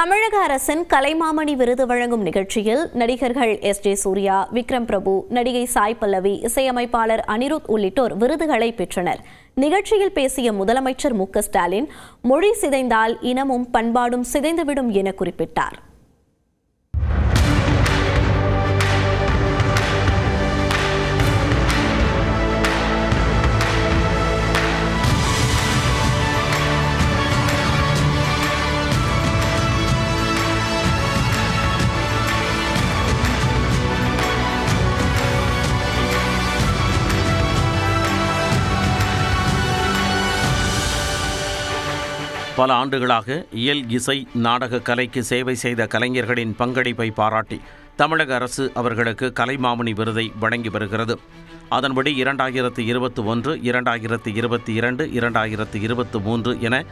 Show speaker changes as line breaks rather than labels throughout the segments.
தமிழக அரசின் கலைமாமணி விருது வழங்கும் நிகழ்ச்சியில் நடிகர்கள் எஸ்.ஜே. சூர்யா, விக்ரம் பிரபு, நடிகை சாய் பல்லவி, இசையமைப்பாளர் அனிருத் உள்ளிட்டோர் விருதுகளை பெற்றனர். நிகழ்ச்சியில் பேசிய முதலமைச்சர் மு.க.ஸ்டாலின், மொழி சிதைந்தால் இனமும் பண்பாடும் சிதைந்துவிடும் என குறிப்பிட்டார்.
பல ஆண்டுகளாக இயல், இசை, நாடக கலைக்கு சேவை செய்த கலைஞர்களின் பங்களிப்பை பாராட்டி தமிழக அரசு அவர்களுக்கு கலைமாமணி விருதை வழங்கி வருகிறது. அதன்படி 2021, 2022, 2023 என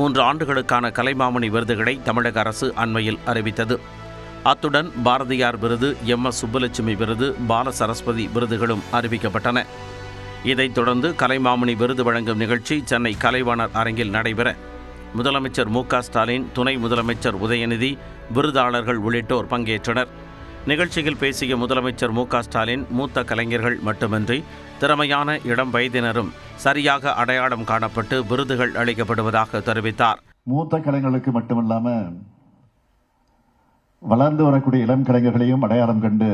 3 ஆண்டுகளுக்கான கலைமாமணி விருதுகளை தமிழக அரசு அண்மையில் அறிவித்தது. அத்துடன் பாரதியார் விருது, எம்.எஸ். சுப்புலட்சுமி விருது, பால சரஸ்வதி விருதுகளும் அறிவிக்கப்பட்டன. இதைத் தொடர்ந்து கலைமாமணி விருது வழங்கும் நிகழ்ச்சி சென்னை கலைவாணர் அரங்கில் நடைபெற முதலமைச்சர் மு.க.ஸ்டாலின், துணை முதலமைச்சர் உதயநிதி, விருதாளர்கள் உள்ளிட்டோர் பங்கேற்றனர். நிகழ்ச்சியில் பேசிய முதலமைச்சர் மு.க.ஸ்டாலின், மூத்த கலைஞர்கள் மட்டுமின்றி திறமையான இளம் வயதினரும் சரியாக அடையாளம் காணப்பட்டு விருதுகள் அளிக்கப்படுவதாக தெரிவித்தார்.
மூத்த கலைஞர்களுக்கு மட்டுமில்லாம வளர்ந்து வரக்கூடிய இளம் கலைஞர்களையும் அடையாளம் கண்டு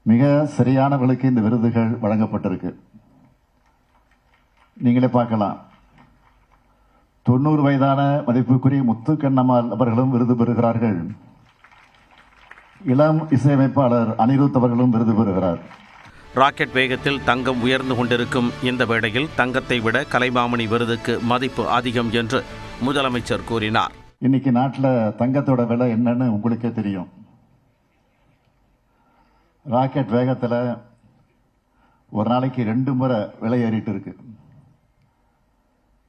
மிக சரியானவர்களுக்கு இந்த விருதுகள் வழங்கப்பட்டிருக்கு. நீங்களே பார்க்கலாம். 90 வயதான மதிப்புக்குரிய முத்துக்கண்ணம்மாள் அவர்களும் விருது பெறுகிறார்கள். இளம் இசையமைப்பாளர் அனிருத் அவர்களும் விருது பெறுகிறார்.
ராக்கெட் வேகத்தில் தங்கம் உயர்ந்து கொண்டிருக்கும் இந்த வேளையில் தங்கத்தை விட கலைமாமணி விருதுக்கு மதிப்பு அதிகம் என்று முதலமைச்சர் கூறினார்.
இன்னைக்கு நாட்டில் தங்கத்தோட விலை என்னன்னு உங்களுக்கே தெரியும். ராக்கெட் வேகத்தில் ஒரு நாளைக்கு 2 முறை விலை ஏறிட்டு இருக்கு.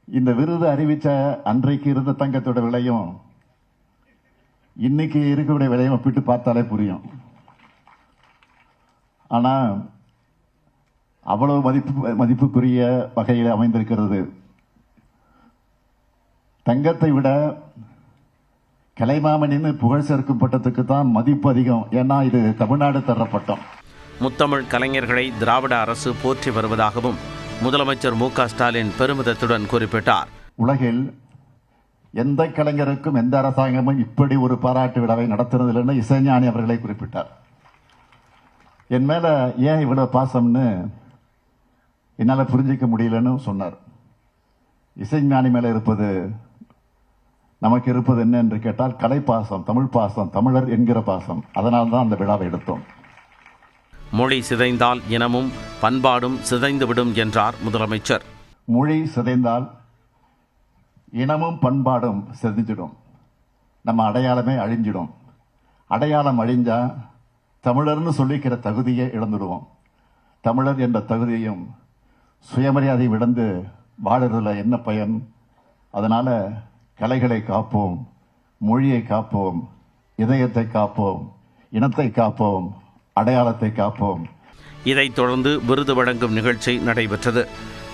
இந்த விருது அறிவிச்ச அன்றைக்கு இருந்த தங்கத்தோட விலையும் இன்னைக்கு இருக்கக்கூடிய விலையும் ஒப்பிட்டு பார்த்தாலே புரியும். ஆனா அவ்வளவு மதிப்புக்குரிய வகையில் அமைந்திருக்கிறது. தங்கத்தை விட கலைமாமணின்னு புகழ் சேர்க்கும் பட்டத்துக்கு தான் மதிப்பு அதிகம். ஏன்னா இது தமிழ்நாடு தர்ற பட்டம்.
முத்தமிழ் கலைஞர்களை திராவிட அரசு போற்றி வருவதாகவும் முதலமைச்சர் மு.க.ஸ்டாலின் பெருமிதத்துடன் குறிப்பிட்டார்.
உலகில் எந்த கலைஞருக்கும் எந்த அரசாங்கமும் இப்படி ஒரு பாராட்டு விழாவை நடத்துறதில்லைன்னு இசைஞானி அவர்களை குறிப்பிட்டார். என் மேல ஏன் இவ்வளவு பாசம்னு என்னால புரிஞ்சிக்க முடியலன்னு சொன்னார். இசைஞானி மேல இருப்பது நமக்கு இருப்பது என்ன என்று கேட்டால் கலை பாசம், தமிழ் பாசம், தமிழர் என்கிற பாசம். அதனால்தான் அந்த விழாவை எடுத்தோம்.
மொழி சிதைந்தால் இனமும் பண்பாடும் சிதைந்துவிடும் என்றார் முதலமைச்சர்.
மொழி சிதைந்தால் இனமும் பண்பாடும் சிதைஞ்சிடும். நம்ம அடையாளமே அழிஞ்சிடும். அடையாளம் அழிஞ்சா தமிழர்னு சொல்லிக்கிற தகுதியை இழந்துடுவோம். தமிழர் என்ற தகுதியையும் சுயமரியாதை விடந்து வாழறதுல என்ன பயன்? அதனால கலைகளை காப்போம், மொழியை காப்போம், இதயத்தை காப்போம், இனத்தை காப்போம், அடையாளத்தை காப்போம்.
இதைத் தொடர்ந்து விருது வழங்கும் நிகழ்ச்சி நடைபெற்றது.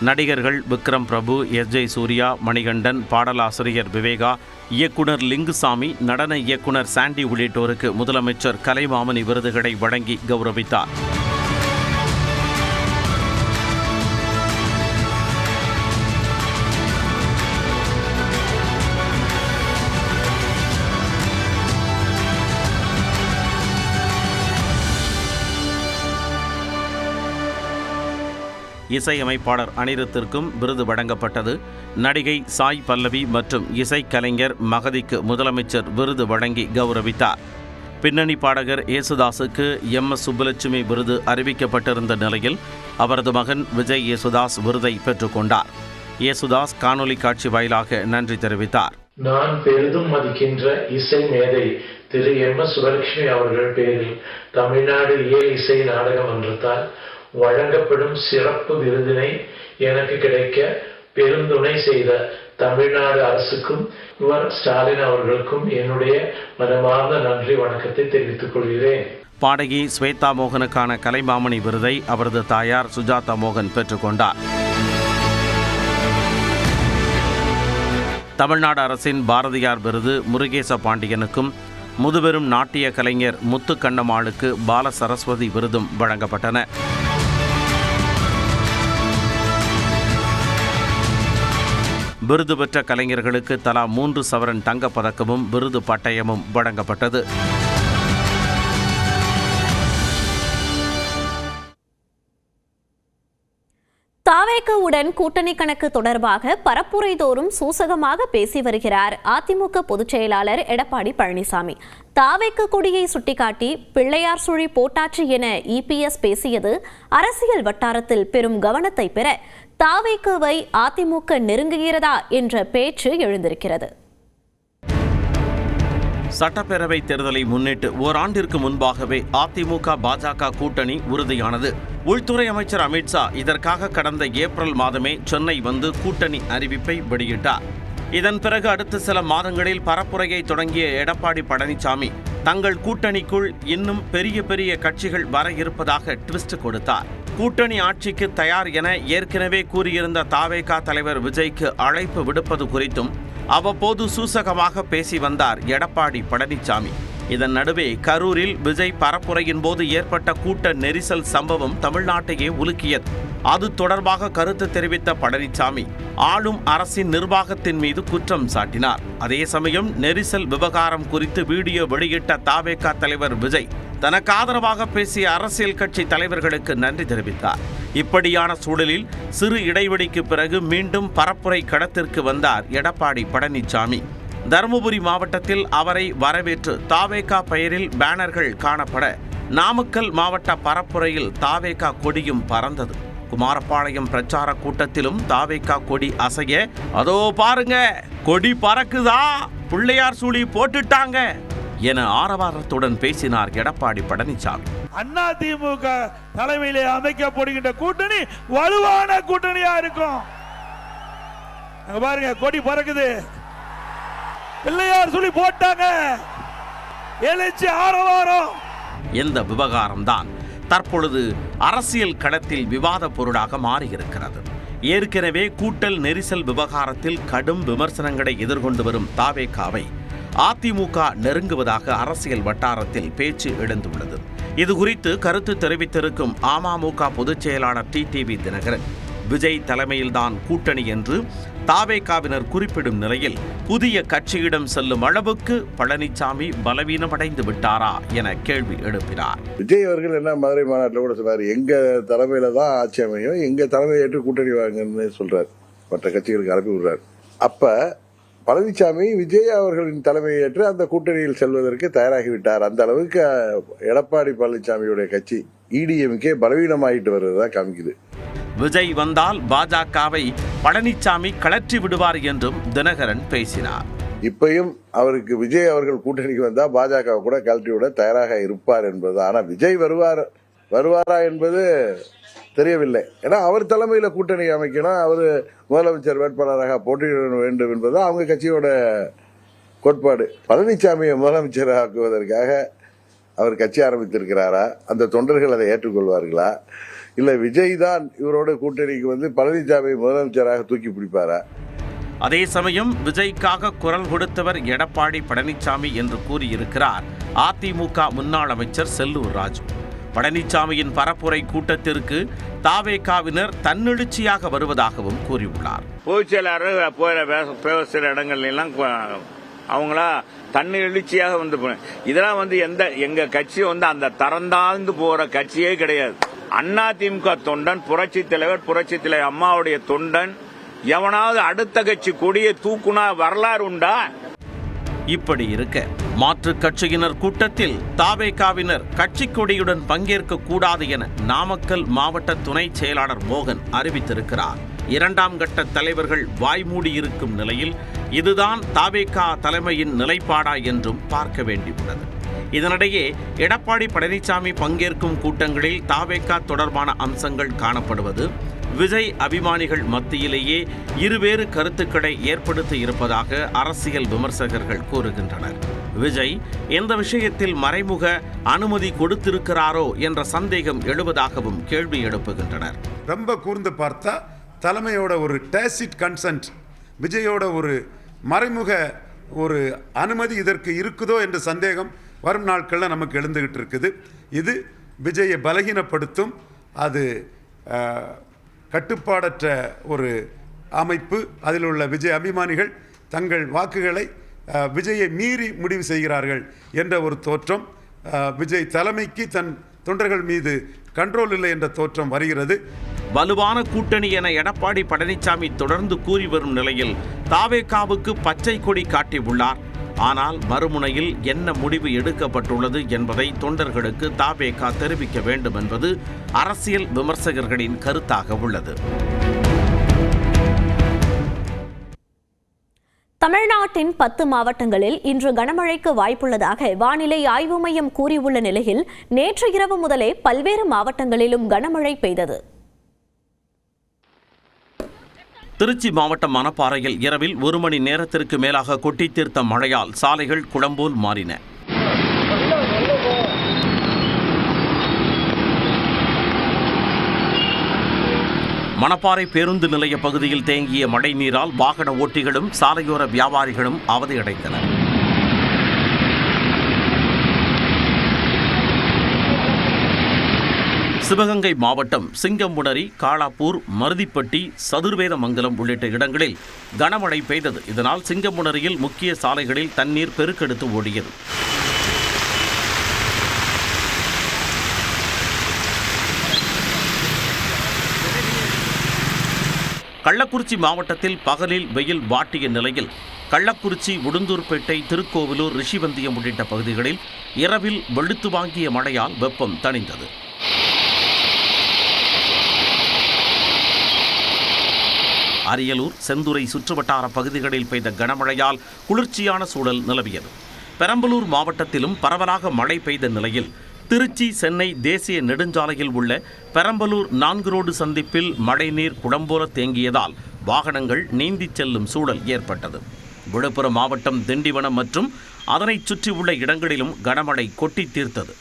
நடிகர்கள் விக்ரம் பிரபு, எஸ்.ஜே. சூர்யா, மணிகண்டன், பாடலாசிரியர் விவேகா, இயக்குனர் லிங்குசாமி, நடன இயக்குனர் சாண்டி உள்ளிட்டோருக்கு முதலமைச்சர் கலைமாமணி விருதுகளை வழங்கி கௌரவித்தார். இசையமைப்பாளர் அனிருத்திற்கும் விருது வழங்கப்பட்டது. நடிகை சாய் பல்லவி மற்றும் இசைக்கலைஞர் மகதிக்கு முதலமைச்சர் விருது வழங்கி கௌரவித்தார். பின்னணி பாடகர் யேசுதாஸுக்கு எம்.எஸ். சுப்புலட்சுமி விருது அறிவிக்கப்பட்டிருந்த நிலையில் அவரது மகன் விஜய் யேசுதாஸ் விருதை பெற்றுக்கொண்டார். யேசுதாஸ் காணொலி காட்சி வாயிலாக நன்றி தெரிவித்தார்.
நான் பெரிதும் மதிக்கின்ற இசை மேதை திரு எம்.எஸ். சுப்புலட்சுமி அவர்கள் பேரில் தமிழ்நாடு இயல் இசை நாடக மன்றத்தால் வழங்கப்படும் சிறப்பு விருதினை எனக்கு கிடைக்க பெருந்துணை செய்த தமிழ்நாடு அரசுக்கும் ஸ்டாலின் அவர்களுக்கும் என்னுடைய மனமார்ந்த நன்றி வணக்கத்தை தெரிவித்துக் கொள்கிறேன்.
பாடகி ஸ்வேதா மோகனுக்கான கலைமாமணி விருதை அவரது தாயார் சுஜாதா மோகன் பெற்றுக்கொண்டார். தமிழ்நாடு அரசின் பாரதியார் விருது முருகேச பாண்டியனுக்கும் முதுபெரும் நாட்டிய கலைஞர் முத்துக்கண்ணம்மாளுக்கு பால சரஸ்வதி விருதும் வழங்கப்பட்டன. விருது பெற்ற கலைஞர்களுக்கு தலா 3 சவரன் தங்கப்பதக்கமும் விருது பட்டயமும் வழங்கப்பட்டது.
தாவேகவுடன் கூட்டணி கணக்கு தொடர்பாக பரப்புரை தோறும் சூசகமாக பேசி வருகிறார் அதிமுக பொதுச் செயலாளர் எடப்பாடி பழனிசாமி. தாவேக கொடியை சுட்டிக்காட்டி பிள்ளையார் சுழி போட்டாச்சு என இபிஎஸ் பேசியது அரசியல் வட்டாரத்தில் பெரும் கவனத்தை பெற தாவேகவை அதிமுக நெருங்குகிறதா என்ற பேச்சு எழுந்திருக்கிறது.
சட்டப்பேரவை தேர்தலை முன்னிட்டு ஓராண்டிற்கு முன்பாகவே அதிமுக பாஜக கூட்டணி உறுதியானது. உள்துறை அமைச்சர் அமித்ஷா இதற்காக கடந்த ஏப்ரல் மாதமே சென்னை வந்து கூட்டணி அறிவிப்பை வெளியிட்டார். இதன் பிறகு அடுத்த சில மாதங்களில் பரப்புரையை தொடங்கிய எடப்பாடி பழனிசாமி தங்கள் கூட்டணிக்குள் இன்னும் பெரிய பெரிய கட்சிகள் வர இருப்பதாக ட்விஸ்ட் கொடுத்தார். கூட்டணி ஆட்சிக்கு தயார் என ஏற்கனவே கூறியிருந்த தாவேகா தலைவர் விஜய்க்கு அழைப்பு விடுப்பது குறித்தும் அவ்வப்போது சூசகமாக பேசி வந்தார் எடப்பாடி பழனிசாமி. இதன் நடுவே கரூரில் விஜய் பரப்புரையின் போது ஏற்பட்ட கூட்ட நெரிசல் சம்பவம் தமிழ்நாட்டையே உலுக்கியது. அது தொடர்பாக கருத்து தெரிவித்த பழனிசாமி ஆளும் அரசின் நிர்வாகத்தின் மீது குற்றம் சாட்டினார். அதே சமயம் நெரிசல் விவகாரம் குறித்து வீடியோ வெளியிட்ட தாவேகா தலைவர் விஜய் தனக்கு ஆதரவாக பேசிய அரசியல் கட்சி தலைவர்களுக்கு நன்றி தெரிவித்தார். இப்படியான சூழலில் சிறு இடைவெளிக்கு பிறகு மீண்டும் பரப்புரை களத்திற்கு வந்தார் எடப்பாடி பழனிசாமி. தருமபுரி மாவட்டத்தில் அவரை வரவேற்று தாவேகா பெயரில் பேனர்கள் காணப்பட நாமக்கல் மாவட்ட பரப்புரையில் தாவேகா கொடியும் பறந்தது. குமாரபாளையம் பிரச்சார கூட்டத்திலும் தாவேகா கொடி அசைய, அதோ பாருங்க கொடி பறக்குதா, பிள்ளையார் சூழி போட்டுட்டாங்க என ஆரவாரத்துடன் பேசினார் எடப்பாடி பழனிசாமி.
அதிமுக தலைமையிலே அமைக்கப்படுகின்ற கூட்டணி வலுவான கூட்டணியா இருக்கும். பாருங்க கொடி பறக்குது, பிள்ளையார் சொல்லி போட்டாங்க, எழுச்சி ஆரவாரம்.
இந்த விவகாரம்தான் தற்பொழுது அரசியல் களத்தில் விவாத பொருளாக மாறியிருக்கிறது. ஏற்கனவே கூட்டல் நெரிசல் விவகாரத்தில் கடும் விமர்சனங்களை எதிர்கொண்டு வரும் தாவேகாவை அதிமுக நெருங்குவதாக அரசியல் வட்டாரத்தில் பேச்சு எழுந்துள்ளது. இது குறித்து கருத்து தெரிவித்திருக்கும் அமமுக பொதுச் செயலாளர் டிடிவி தினகரன், விஜய் தலைமையில்தான் கூட்டணி என்று தாவேகாவினர் குறிப்பிடும் நிலையில் புதிய கட்சியிடம் செல்லும் அளவுக்கு பழனிசாமி பலவீனமடைந்து விட்டாரா என கேள்வி எழுப்பினார்.
விஜய் அவர்கள் என்ன மதுரை மாநாட்டில் கூட சொன்னார், எங்க தலைமையில தான் ஆட்சி அமையும், எங்க தலைமையை ஏற்று கூட்டணி வாங்கன்னு சொல்றாரு, மற்ற கட்சிகளுக்கு அனுப்பி விடுறாரு. அப்ப பழனிசாமி விஜய் அவர்களின் தலைமையை ஏற்று அந்த கூட்டணியில் செல்வதற்கு தயாராகிவிட்டார். அந்த அளவுக்கு எடப்பாடி பழனிசாமியுடைய கட்சி இடிஎம்கே பலவீனமாயிட்டு வருவதா காமிக்குது.
விஜய் வந்தால் பாஜகவை பழனிசாமி கலற்றி விடுவார் என்றும் தினகரன் பேசினார்.
இப்பயும் அவருக்கு விஜய் அவர்கள் கூட்டணிக்கு வந்தா பாஜக கூட கலட்டி விட தயாராக இருப்பார் என்பது. ஆனா விஜய் வருவாரா என்பது தெரியவில்லை. ஏன்னா அவர் தலைமையில கூட்டணி அமைக்கணும், அவர் முதலமைச்சர் வேட்பாளராக போட்டியிட வேண்டும் என்பது அவங்க கட்சியோட கோட்பாடு. பழனிசாமியை முதலமைச்சர் ஆக்குவதற்காக அவர் கட்சி ஆரம்பித்திருக்கிறாரா? அந்த தொண்டர்கள் அதை ஏற்றுக்கொள்வார்களா? இல்ல விஜய் தான் இவரோட கூட்டணிக்கு வந்து பழனிசாமி முதலமைச்சராக தூக்கி பிடிப்பாரா?
அதே சமயம் விஜய்க்காக குரல் கொடுத்தவர் எடப்பாடி பழனிசாமி என்று கூறியிருக்கிறார் அதிமுக முன்னாள் அமைச்சர் செல்லூர் ராஜு. பழனிசாமியின் பரப்புரை கூட்டத்திற்கு தாவேகாவினர் தன்னெழுச்சியாக வருவதாகவும் கூறியுள்ளார்.
பொதுச் செயலாளர் பேசுகிற இடங்கள்லாம் அவங்களா தண்ணி எழுச்சியாக வந்து இதெல்லாம் வந்து எங்க கட்சி வந்து அந்த தரந்தாழ்ந்து போற கட்சியே கிடையாது. அதிமுக தொண்டன் புரட்சி தலைவர் அம்மாவுடைய தொண்டன் எவனாவது அடுத்த கட்சி கொடியை தூக்குனா வரலாறு உண்டா?
இப்படி இருக்க மாற்றுக் கட்சியினர் கூட்டத்தில் தாவேகாவினர் கட்சி கொடியுடன் பங்கேற்க கூடாது என நாமக்கல் மாவட்ட துணை செயலாளர் மோகன் அறிவித்திருக்கிறார். 2ஆம் கட்ட தலைவர்கள் வாய்மூடியிருக்கும் நிலையில் இதுதான் தாவேகா தலைமையின் நிலைப்பாடா என்றும் பார்க்க வேண்டியுள்ளது. இதனிடையே எடப்பாடி பழனிசாமி பங்கேற்கும் கூட்டங்களில் தாவேகா தொடர்பான அம்சங்கள் காணப்படுவது விஜய் அபிமானிகள் மத்தியிலேயே இருவேறு கருத்துக்களை ஏற்படுத்தி இருப்பதாக அரசியல் விமர்சகர்கள் கூறுகின்றனர். விஜய் இந்த விஷயத்தில் மறைமுக அனுமதி கொடுத்திருக்கிறாரோ என்ற சந்தேகம் எழுவதாகவும் கேள்வி எழுப்புகின்றனர்.
ரொம்ப கூர்ந்து பார்த்தா தலைமையோட ஒரு டேசிட் கன்சென்ட், விஜயோட ஒரு மறைமுக ஒரு அனுமதி இதற்கு இருக்குதோ என்ற சந்தேகம் வரும் நாட்களில் நமக்கு எழுந்துகிட்டு இருக்குது. இது விஜயை பலகீனப்படுத்தும். அது கட்டுப்பாடற்ற ஒரு அமைப்பு. அதில் உள்ள விஜய் அபிமானிகள் தங்கள் வாக்குகளை விஜயை மீறி முடிவு செய்கிறார்கள் என்ற ஒரு தோற்றம், விஜய் தலைமைக்கு தன் தொண்டர்கள் மீது கண்ட்ரோல் இல்லை என்ற தோற்றம் வருகிறது.
வலுவான கூட்டணி என எடப்பாடி பழனிசாமி தொடர்ந்து கூறி வரும் நிலையில் தாவேகாவுக்கு பச்சை கொடி காட்டியுள்ளார். ஆனால் மறுமுனையில் என்ன முடிவு எடுக்கப்பட்டுள்ளது என்பதை தொண்டர்களுக்கு தாவேகா தெரிவிக்க வேண்டும் என்பது அரசியல் விமர்சகர்களின் கருத்தாக உள்ளது.
தமிழ்நாட்டின் 10 மாவட்டங்களில் இன்று கனமழைக்கு வாய்ப்புள்ளதாக வானிலை ஆய்வு மையம் கூறியுள்ள நிலையில் நேற்று இரவு முதலே பல்வேறு மாவட்டங்களிலும் கனமழை பெய்தது.
திருச்சி மாவட்டம் மணப்பாறையில் இரவில் 1 மணி நேரத்திற்கு மேலாக கொட்டி தீர்த்த மழையால் சாலைகள் குளம்போல் மாறின. மணப்பாறை பேருந்து நிலைய பகுதியில் தேங்கிய மழை நீரால் வாகன ஓட்டிகளும் சாலையோர வியாபாரிகளும் அவதியடைந்தனர். சிவகங்கை மாவட்டம் சிங்கம்புணரி, காளாப்பூர், மருதிப்பட்டி, சதுர்வேதமங்கலம் உள்ளிட்ட இடங்களில் கனமழை பெய்தது. இதனால் சிங்கம்புணரியில் முக்கிய சாலைகளில் தண்ணீர் பெருக்கெடுத்து ஓடியது. கள்ளக்குறிச்சி மாவட்டத்தில் பகலில் வெயில் வாட்டிய நிலையில் கள்ளக்குறிச்சி, உடுந்தூர்பேட்டை, திருக்கோவிலூர், ரிஷிவந்தியம் உள்ளிட்ட பகுதிகளில் இரவில் வெளுத்து வாங்கிய மழையால் வெப்பம் தணிந்தது. அரியலூர், செந்துறை சுற்றுவட்டார பகுதிகளில் பெய்த கனமழையால் குளிர்ச்சியான சூழல் நிலவியது. பெரம்பலூர் மாவட்டத்திலும் பரவலாக மழை பெய்த நிலையில் திருச்சி, சென்னை தேசிய நெடுஞ்சாலையில் உள்ள பெரம்பலூர் 4 ரோடு சந்திப்பில் மழைநீர் குளம்போல தேங்கியதால் வாகனங்கள் நீந்திச் செல்லும் சூழல் ஏற்பட்டது. விழுப்புரம் மாவட்டம் திண்டிவனம் மற்றும் அதனைச் சுற்றியுள்ள இடங்களிலும் கனமழை கொட்டி தீர்த்தது.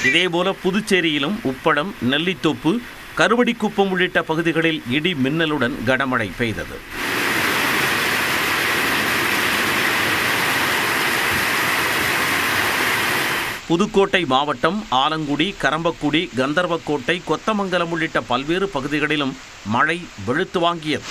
இதேபோல புதுச்சேரியிலும் உப்படம், நெல்லித்தோப்பு, கருவடிக்குப்பம் உள்ளிட்ட பகுதிகளில் இடி மின்னலுடன் கனமழை பெய்தது. புதுக்கோட்டை மாவட்டம் ஆலங்குடி, கரம்பக்குடி, கந்தர்வக்கோட்டை, கொத்தமங்கலம் உள்ளிட்ட பல்வேறு பகுதிகளிலும் மழை வெளுத்து வாங்கியது.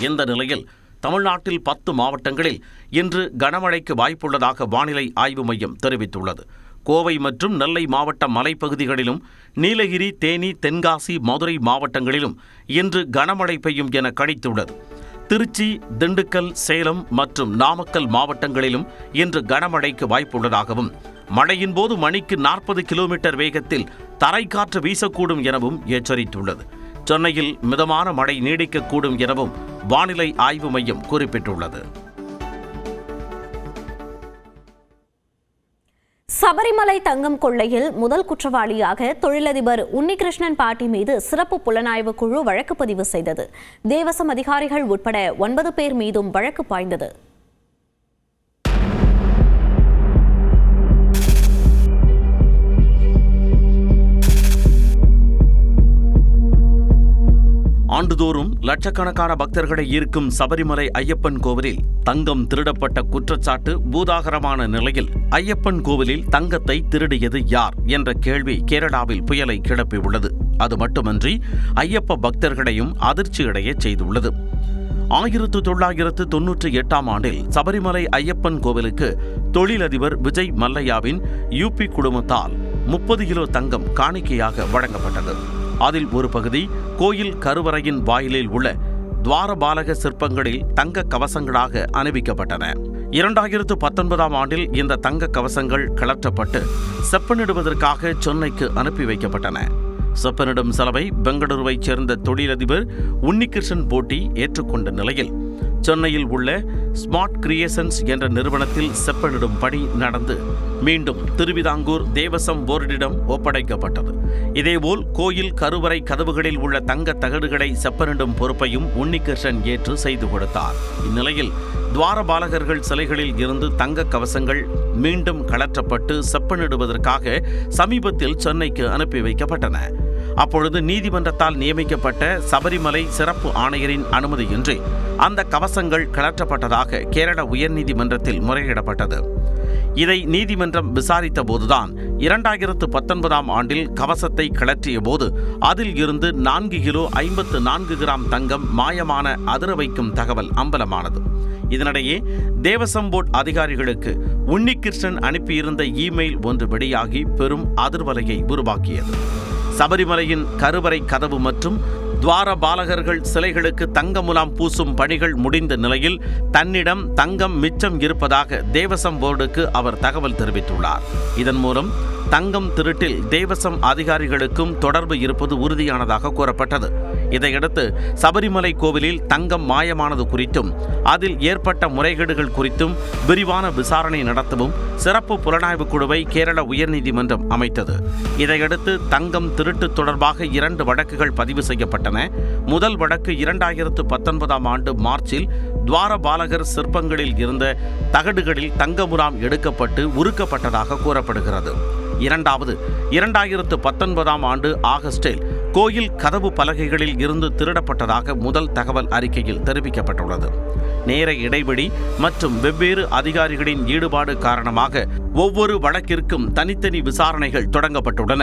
இந்த நிலையில் தமிழ்நாட்டில் 10 மாவட்டங்களில் இன்று கனமழைக்கு வாய்ப்புள்ளதாக வானிலை ஆய்வு மையம் தெரிவித்துள்ளது. கோவை மற்றும் நெல்லை மாவட்ட மலைப்பகுதிகளிலும், நீலகிரி, தேனி, தென்காசி, மதுரை மாவட்டங்களிலும் இன்று கனமழை பெய்யும் என கணித்துள்ளது. திருச்சி, திண்டுக்கல், சேலம் மற்றும் நாமக்கல் மாவட்டங்களிலும் இன்று கனமழைக்கு வாய்ப்புள்ளதாகவும், மழையின் போது மணிக்கு 40 கிலோமீட்டர் வேகத்தில் தரைக்காற்று வீசக்கூடும் எனவும் எச்சரித்துள்ளது. சென்னையில் மிதமான மழை நீடிக்கக்கூடும் எனவும் வானிலை ஆய்வு மையம் குறிப்பிட்டுள்ளது.
சபரிமலை தங்கம் கொள்ளையில் முதல் குற்றவாளியாக தொழிலதிபர் உன்னிகிருஷ்ணன் பாட்டி மீது சிறப்பு புலனாய்வு குழு வழக்கு பதிவு செய்தது. தேவசம் அதிகாரிகள் உட்பட 9 பேர் மீதும் வழக்கு பாய்ந்தது.
ஆண்டுதோறும் லட்சக்கணக்கான பக்தர்களை ஈர்க்கும் சபரிமலை ஐயப்பன் கோவிலில் தங்கம் திருடப்பட்ட குற்றச்சாட்டு பூதாகரமான நிலையில் ஐயப்பன் கோவிலில் தங்கத்தை திருடியது யார் என்ற கேள்வி கேரளாவில் புயலை கிளப்பியுள்ளது. அது மட்டுமன்றி ஐயப்ப பக்தர்களையும் அதிர்ச்சியடைய செய்துள்ளது. 1998ஆம் ஆண்டில் சபரிமலை ஐயப்பன் கோவிலுக்கு தொழிலதிபர் விஜய் மல்லையாவின் யூபி குடும்பத்தால் 30 கிலோ தங்கம் காணிக்கையாக வழங்கப்பட்டது. அதில் ஒரு பகுதி கோயில் கருவறையின் வாயிலில் உள்ள துவாரபாலக சிற்பங்களில் தங்க கவசங்களாக அணிவிக்கப்பட்டன. 2019ஆம் ஆண்டில் இந்த தங்க கவசங்கள் கலற்றப்பட்டு செப்பனிடுவதற்காக சென்னைக்கு அனுப்பி வைக்கப்பட்டன. செப்பனிடும் செலவை பெங்களூருவைச் சேர்ந்த தொழிலதிபர் உன்னிகிருஷ்ணன் போட்டி ஏற்றுக்கொண்ட நிலையில் சென்னையில் உள்ள ஸ்மார்ட் கிரியேஷன்ஸ் என்ற நிறுவனத்தில் செப்பனிடும் பணி நடந்து மீண்டும் திருவிதாங்கூர் தேவசம் போர்டிடம் ஒப்படைக்கப்பட்டது. இதேபோல் கோயில் கருவறை கதவுகளில் உள்ள தங்க தகடுகளை செப்பனிடும் பொறுப்பையும் உன்னிகிருஷ்ணன் ஏற்று செய்து கொடுத்தார். இந்நிலையில் துவாரபாலகர்கள் சிலைகளில் இருந்து தங்க கவசங்கள் மீண்டும் கழற்றப்பட்டு செப்பனிடுவதற்காக சமீபத்தில் சென்னைக்கு அனுப்பி வைக்கப்பட்டன. அப்பொழுது நீதிமன்றத்தால் நியமிக்கப்பட்ட சபரிமலை சிறப்பு ஆணையரின் அனுமதியின்றி அந்த கவசங்கள் கழற்றப்பட்டதாக கேரள உயர்நீதிமன்றத்தில் முறையிடப்பட்டது. இதை நீதிமன்றம் விசாரித்த போதுதான் 2019 ஆண்டில் கவசத்தை கழற்றிய போது அதில் இருந்து 4 கிலோ 54 கிராம் தங்கம் மாயமான அதிர வைக்கும் தகவல் அம்பலமானது. இதனிடையே தேவசம் போர்டு அதிகாரிகளுக்கு உன்னிகிருஷ்ணன் அனுப்பியிருந்த இமெயில் ஒன்று வெளியாகி பெரும் அதிர்வலையை உருவாக்கியது. சபரிமலையின் கருவறை கதவு மற்றும் துவாரபாலகர்கள் சிலைகளுக்கு தங்க முலாம் பூசும் பணிகள் முடிந்த நிலையில் தன்னிடம் தங்கம் மிச்சம் இருப்பதாக தேவசம் போர்டுக்கு அவர் தகவல் தெரிவித்துள்ளார். இதன் மூலம் தங்கம் திருட்டில் தேவசம் அதிகாரிகளுக்கும் தொடர்பு இருப்பது உறுதியானதாக கூறப்பட்டது. இதையடுத்து சபரிமலை கோவிலில் தங்கம் மாயமானது குறித்தும் அதில் ஏற்பட்ட முறைகேடுகள் குறித்தும் விரிவான விசாரணை நடத்தவும் சிறப்பு புலனாய்வு குழுவை கேரள உயர்நீதிமன்றம் அமைத்தது. இதையடுத்து தங்கம் திருட்டு தொடர்பாக 2 வழக்குகள் பதிவு செய்யப்பட்டன. முதல் வழக்கு 2019 ஆண்டு மார்ச்சில் துவாரபாலகர் சிற்பங்களில் இருந்த தகடுகளில் தங்க முலாம் எடுக்கப்பட்டு உருக்கப்பட்டதாக கூறப்படுகிறது. இரண்டாவது 2019 ஆண்டு ஆகஸ்டில் கோயில் கதவு பலகைகளில் இருந்து திருடப்பட்டதாக முதல் தகவல் அறிக்கையில் தெரிவிக்கப்பட்டுள்ளது. நேர இடைவெளி மற்றும் வெவ்வேறு அதிகாரிகளின் ஈடுபாடு காரணமாக ஒவ்வொரு வழக்கிற்கும் தனித்தனி விசாரணைகள் தொடங்கப்பட்டுள்ளன.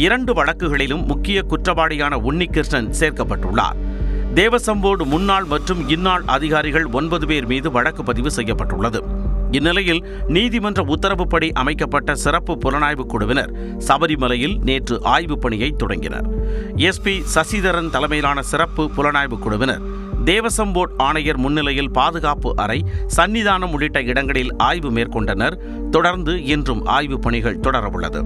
2 வழக்குகளிலும் முக்கிய குற்றவாளியான உன்னிகிருஷ்ணன் சேர்க்கப்பட்டுள்ளார். தேவசம் போர்டு முன்னாள் மற்றும் இந்நாள் அதிகாரிகள் 9 பேர் மீது வழக்கு பதிவு செய்யப்பட்டுள்ளது. இந்நிலையில் நீதிமன்ற உத்தரவுப்படி அமைக்கப்பட்ட சிறப்பு புலனாய்வு குழுவினர் சபரிமலையில் நேற்று ஆய்வுப் பணியை தொடங்கினர். எஸ்பி சசிதரன் தலைமையிலான சிறப்பு புலனாய்வு குழுவினர் தேவசம் போர்டு ஆணையர் முன்னிலையில் பாதுகாப்பு அறை, சன்னிதானம் உள்ளிட்ட இடங்களில் ஆய்வு மேற்கொண்டனர். தொடர்ந்து இன்றும் ஆய்வுப் பணிகள் தொடரவுள்ளது.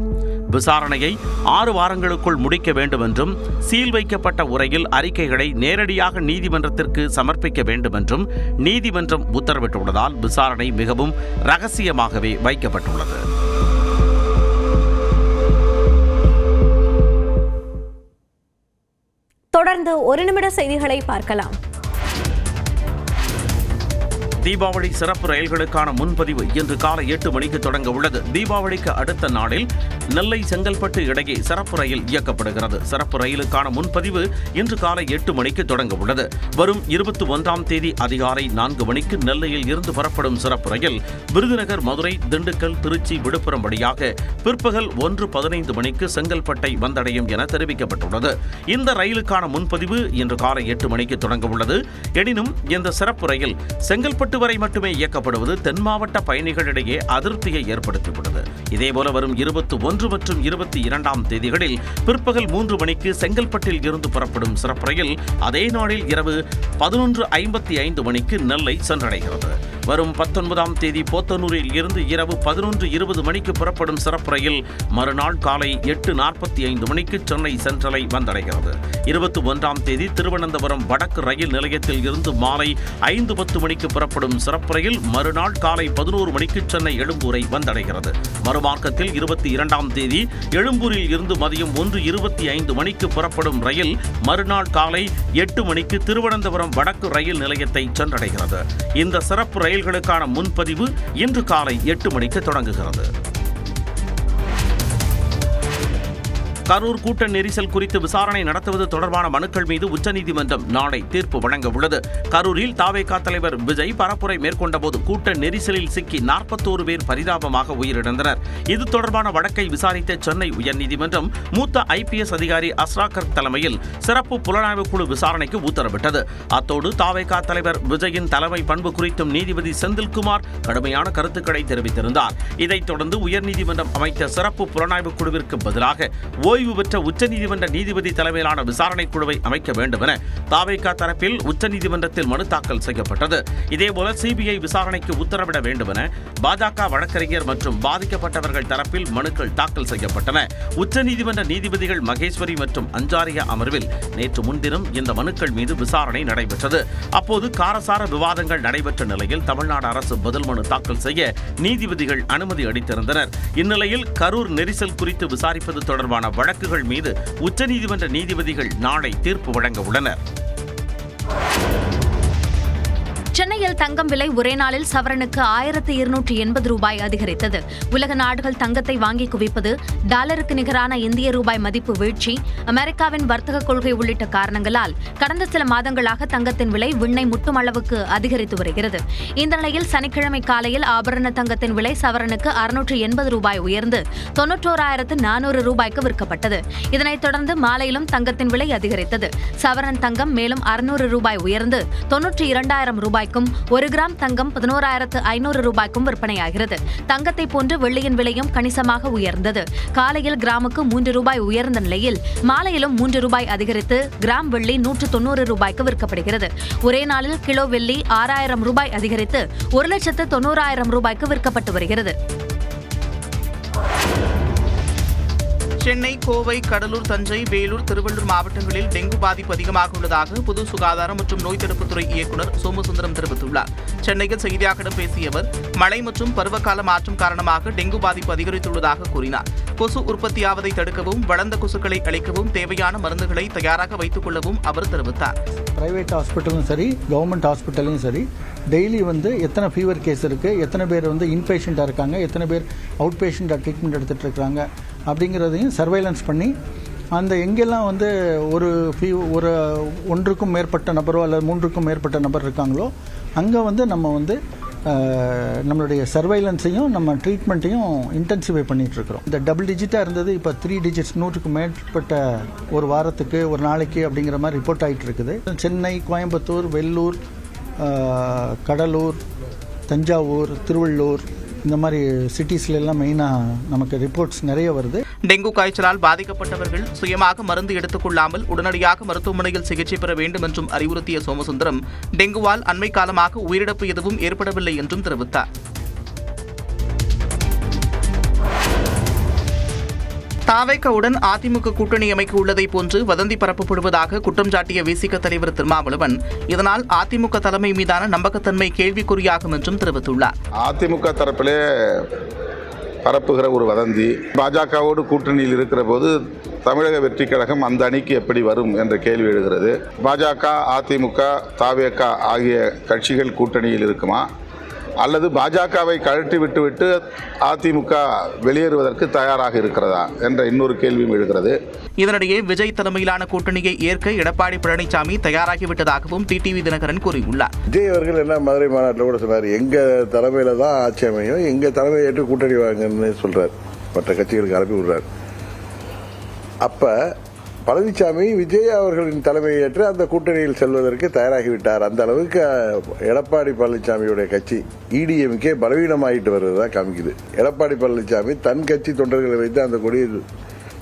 விசாரணையை 6 வாரங்களுக்குள் முடிக்க வேண்டும் என்றும் சீல் வைக்கப்பட்ட உரையில் அறிக்கைகளை நேரடியாக நீதிமன்றத்திற்கு சமர்ப்பிக்க வேண்டும் என்றும் நீதிமன்றம் உத்தரவிட்டுள்ளதால் விசாரணை மிகவும் ரகசியமாகவே வைக்கப்பட்டுள்ளது.
தொடர்ந்து 1 நிமிட செய்திகளை பார்க்கலாம்.
தீபாவளி சிறப்பு ரயில்களுக்கான முன்பதிவு இன்று காலை 8 மணிக்கு தொடங்க உள்ளது. தீபாவளிக்கு அடுத்த நாளில் நெல்லை செங்கல்பட்டு இடையே சிறப்பு ரயில் இயக்கப்படுகிறது. சிறப்பு ரயிலுக்கான முன்பதிவு இன்று காலை 8 மணிக்கு தொடங்க உள்ளது. வரும் 21ஆம் தேதி அதிகாலை 4 மணிக்கு நெல்லையில் இருந்து புறப்படும் சிறப்பு ரயில் விருதுநகர், மதுரை, திண்டுக்கல், திருச்சி, விழுப்புரம் வழியாக பிற்பகல் 1:15 மணிக்கு செங்கல்பட்டை வந்தடையும் என தெரிவிக்கப்பட்டுள்ளது. இந்த ரயிலுக்கான முன்பதிவு இன்று காலை 8 மணிக்கு தொடங்க உள்ளது. எனினும் இந்த சிறப்பு ரயில் செங்கல்பட்டு வரை மட்டுமே இயக்கப்படுவது தென் மாவட்ட பயணிகளிடையே அதிருப்தியை ஏற்படுத்தியுள்ளது. இதேபோல வரும் 21 மற்றும் 22ஆம் தேதிகளில் பிற்பகல் 3 மணிக்கு செங்கல்பட்டில் இருந்து புறப்படும் சிறப்பு ரயில் அதே நாளில் இரவு 11:55 மணிக்கு நெல்லை சென்றடைகிறது. வரும் 19ஆம் தேதி போத்தனூரில் இருந்து இரவு 11:20 மணிக்கு புறப்படும் சிறப்பு ரயில் மறுநாள் காலை 8:45 மணிக்கு சென்னை சென்ட்ரலை வந்தடைகிறது. 21ஆம் தேதி திருவனந்தபுரம் வடக்கு ரயில் நிலையத்தில் இருந்து மாலை 5:10 மணிக்கு புறப்படும் சிறப்பு ரயில் மறுநாள் காலை 11 மணிக்கு சென்னை எழும்பூரை வந்தடைகிறது. மறுமார்க்கத்தில் 22ஆம் தேதி எழும்பூரில் இருந்து மதியம் 1:25 மணிக்கு புறப்படும் ரயில் மறுநாள் காலை 8 மணிக்கு திருவனந்தபுரம் வடக்கு ரயில் நிலையத்தை சென்றடைகிறது. இந்த சிறப்பு ரயில்களுக்கான முன்பதிவு இன்று காலை 8 மணிக்கு தொடங்குகிறது. கரூர் கூட்ட நெரிசல் குறித்து விசாரணை நடத்துவது தொடர்பான மனுக்கள் மீது உச்சநீதிமன்றம் நாளை தீர்ப்பு வழங்க உள்ளது. கரூரில் தாவேகா தலைவர் விஜய் பரப்புரை மேற்கொண்ட போது கூட்ட நெரிசலில் சிக்கி 41 பேர் பரிதாபமாக உயிரிழந்தனர். இது தொடர்பான வழக்கை விசாரித்த சென்னை உயர்நீதிமன்றம் மூத்த IPS அதிகாரி அஸ்ராகர் தலைமையில் சிறப்பு புலனாய்வு குழு விசாரணைக்கு உத்தரவிட்டது. அத்தோடு தாவேகா தலைவர் விஜயின் தலைமை பண்பு குறித்தும் நீதிபதி செந்தில்குமார் கடுமையான கருத்துக்களை தெரிவித்திருந்தார். இதைத் தொடர்ந்து உயர்நீதிமன்றம் அமைத்த சிறப்பு புலனாய்வு குழுவிற்கு பதிலாக ஓய்வு பெற்ற உச்சநீதிமன்ற நீதிபதி தலைமையிலான விசாரணை குழுவை அமைக்க வேண்டும் என தாவேகா தரப்பில் உச்சநீதிமன்றத்தில் மனு தாக்கல் செய்யப்பட்டது. இதேபோல சிபிஐ விசாரணைக்கு உத்தரவிட வேண்டும் என பாஜக வழக்கறிஞர் மற்றும் பாதிக்கப்பட்டவர்கள் தரப்பில் மனுக்கள் தாக்கல் செய்யப்பட்டன. உச்சநீதிமன்ற நீதிபதிகள் மகேஸ்வரி மற்றும் அஞ்சாரியா அமர்வில் நேற்று முன்தினம் இந்த மனுக்கள் மீது விசாரணை நடைபெற்றது. அப்போது காரசார விவாதங்கள் நடைபெற்ற நிலையில் தமிழ்நாடு அரசு பதில் மனு தாக்கல் செய்ய நீதிபதிகள் அனுமதி அளித்திருந்தனர். இந்நிலையில் கரூர் நெரிசல் குறித்து விசாரிப்பது தொடர்பான வழக்குகள் மீது உச்சநீதிமன்ற நீதிபதிகள் நாளை தீர்ப்பு வழங்க உள்ளனர்.
சென்னையில் தங்கம் விலை ஒரே நாளில் சவரனுக்கு 1280 ரூபாய் அதிகரித்தது. உலக நாடுகள் தங்கத்தை வாங்கி குவிப்பது, டாலருக்கு நிகரான இந்திய ரூபாய் மதிப்பு வீழ்ச்சி, அமெரிக்காவின் வர்த்தக கொள்கை உள்ளிட்ட காரணங்களால் கடந்த சில மாதங்களாக தங்கத்தின் விலை விண்ணை முட்டும் அளவுக்கு அதிகரித்து வருகிறது. இந்த நிலையில் சனிக்கிழமை காலையில் ஆபரண தங்கத்தின் விலை சவரனுக்கு 680 ரூபாய் உயர்ந்து 91,400 ரூபாய்க்கு விற்கப்பட்டது. இதனைத் தொடர்ந்து மாலையிலும் தங்கத்தின் விலை அதிகரித்தது. சவரன் தங்கம் மேலும் 600 ரூபாய் உயர்ந்து 92,000 ரூபாய், ஒரு கிராம் தங்கம் 11,500 ரூபாய்க்கும் விற்பனையாகிறது. தங்கத்தை போன்று வெள்ளியின் விலையும் கணிசமாக உயர்ந்தது. காலையில் கிராமுக்கு 3 ரூபாய் உயர்ந்த நிலையில் மாலையிலும் 3 ரூபாய் அதிகரித்து கிராம் வெள்ளி 190 ரூபாய்க்கு விற்கப்படுகிறது. ஒரே நாளில் கிலோ வெள்ளி 6,000 ரூபாய் அதிகரித்து 1,90,000 ரூபாய்க்கு விற்கப்பட்டு வருகிறது.
சென்னை, கோவை, கடலூர், தஞ்சை, வேலூர், திருவள்ளூர் மாவட்டங்களில் டெங்கு பாதிப்பு அதிகமாக உள்ளதாக பொது சுகாதாரம் மற்றும் நோய் தடுப்புத்துறை இயக்குநர் சோமசுந்தரம் தெரிவித்துள்ளார். சென்னையில் செய்தியாளர்களிடம் பேசிய அவர், மழை மற்றும் பருவகால மாற்றம் காரணமாக டெங்கு பாதிப்பு அதிகரித்துள்ளதாக கூறினார். கொசு உற்பத்தியாவதை தடுக்கவும், வளர்ந்த கொசுக்களை அழிக்கவும் தேவையான மருந்துகளை தயாராக வைத்துக் கொள்ளவும் அவர் தெரிவித்தார்.
பிரைவேட் ஹாஸ்பிட்டலும் சரி, கவர்மெண்ட் ஹாஸ்பிட்டலும் சரி, டெய்லி எத்தனை ஃபீவர் கேஸ் இருக்குது, எத்தனை பேர் இன்பேஷண்ட்டாக இருக்காங்க, எத்தனை பேர் அவுட் பேஷண்ட்டாக ட்ரீட்மெண்ட் எடுத்துகிட்டு இருக்கிறாங்க அப்படிங்கிறதையும் சர்வைலன்ஸ் பண்ணி அந்த எங்கெல்லாம் ஒரு ஒன்றுக்கும் மேற்பட்ட நபரோ அல்லது 3க்கும் மேற்பட்ட நபர் இருக்காங்களோ அங்கே நம்ம நம்மளுடைய சர்வைலன்ஸையும் நம்ம ட்ரீட்மெண்ட்டையும் இன்டென்சிஃபை பண்ணிகிட்டு இருக்கிறோம். இந்த டபுள் டிஜிட்டாக இருந்தது இப்போ 3 டிஜிட்ஸ் 100க்கும் மேற்பட்ட ஒரு வாரத்துக்கு ஒரு நாளைக்கு அப்படிங்கிற மாதிரி ரிப்போர்ட் ஆகிட்டு இருக்குது. சென்னை, கோயம்புத்தூர், வெள்ளூர், கடலூர், தஞ்சாவூர், திருவள்ளூர் இந்த மாதிரி சிட்டிஸ்ல எல்லாம் மெயினாக நமக்கு ரிப்போர்ட்ஸ் நிறைய வருது.
டெங்கு காய்ச்சலால் பாதிக்கப்பட்டவர்கள் சுயமாக மருந்து எடுத்துக் கொள்ளாமல் உடனடியாக மருத்துவமனையில் சிகிச்சை பெற வேண்டும் என்றும் அறிவுறுத்திய சோமசுந்தரம், டெங்குவால் அண்மை காலமாக உயிரிழப்பு எதுவும் ஏற்படவில்லை என்றும் தெரிவித்தார். தாவேகாவுடன் அதிமுக கூட்டணி அமைக்க உள்ளதை போன்று வதந்தி பரப்பப்படுவதாக குற்றம் சாட்டிய விசிக தலைவர் திருமாவளவன், இதனால் அதிமுக தலைமை மீதான நம்பகத்தன்மை கேள்விக்குறியாகும் என்றும் தெரிவித்துள்ளார்.
அதிமுக தரப்பிலே பரப்புகிற ஒரு வதந்தி, பாஜகவோடு கூட்டணியில் இருக்கிற போது தமிழக வெற்றி கழகம் அந்த அணிக்கு எப்படி வரும் என்ற கேள்வி எழுகிறது. பாஜக, அதிமுக, தாவேகா ஆகிய கட்சிகள் கூட்டணியில் இருக்குமா, அல்லது பாஜகவை கழற்றி விட்டுவிட்டு அதிமுக வெளியேறுவதற்கு தயாராக இருக்கிறதா என்ற இன்னொரு கேள்வியும் எழுகிறது.
இதனிடையே விஜய் தலைமையிலான கூட்டணியை ஏற்க எடப்பாடி பழனிசாமி தயாராகிவிட்டதாகவும் டிடிவி தினகரன் கூறியுள்ளார்.
விஜய் அவர்கள் என்ன மதுரை மாநாட்டில் கூட சொன்னார், எங்க தலைமையில தான் ஆட்சி அமையும், எங்க தலைமையை ஏற்று கூட்டணி வாங்கன்னு சொல்றார், மற்ற கட்சிகளுக்கு அனுப்பி விடுறார். அப்ப பழனிசாமி விஜய் அவர்களின் தலைமையை ஏற்று அந்த கூட்டணியில் செல்வதற்கு தயாராகிவிட்டார். அந்த அளவுக்கு எடப்பாடி பழனிசாமியுடைய கட்சி EDMK பலவீனமாயிட்டு வருவதா காமிக்குது. எடப்பாடி பழனிசாமி தன் கட்சி தொண்டர்களை வைத்து அந்த கொடியை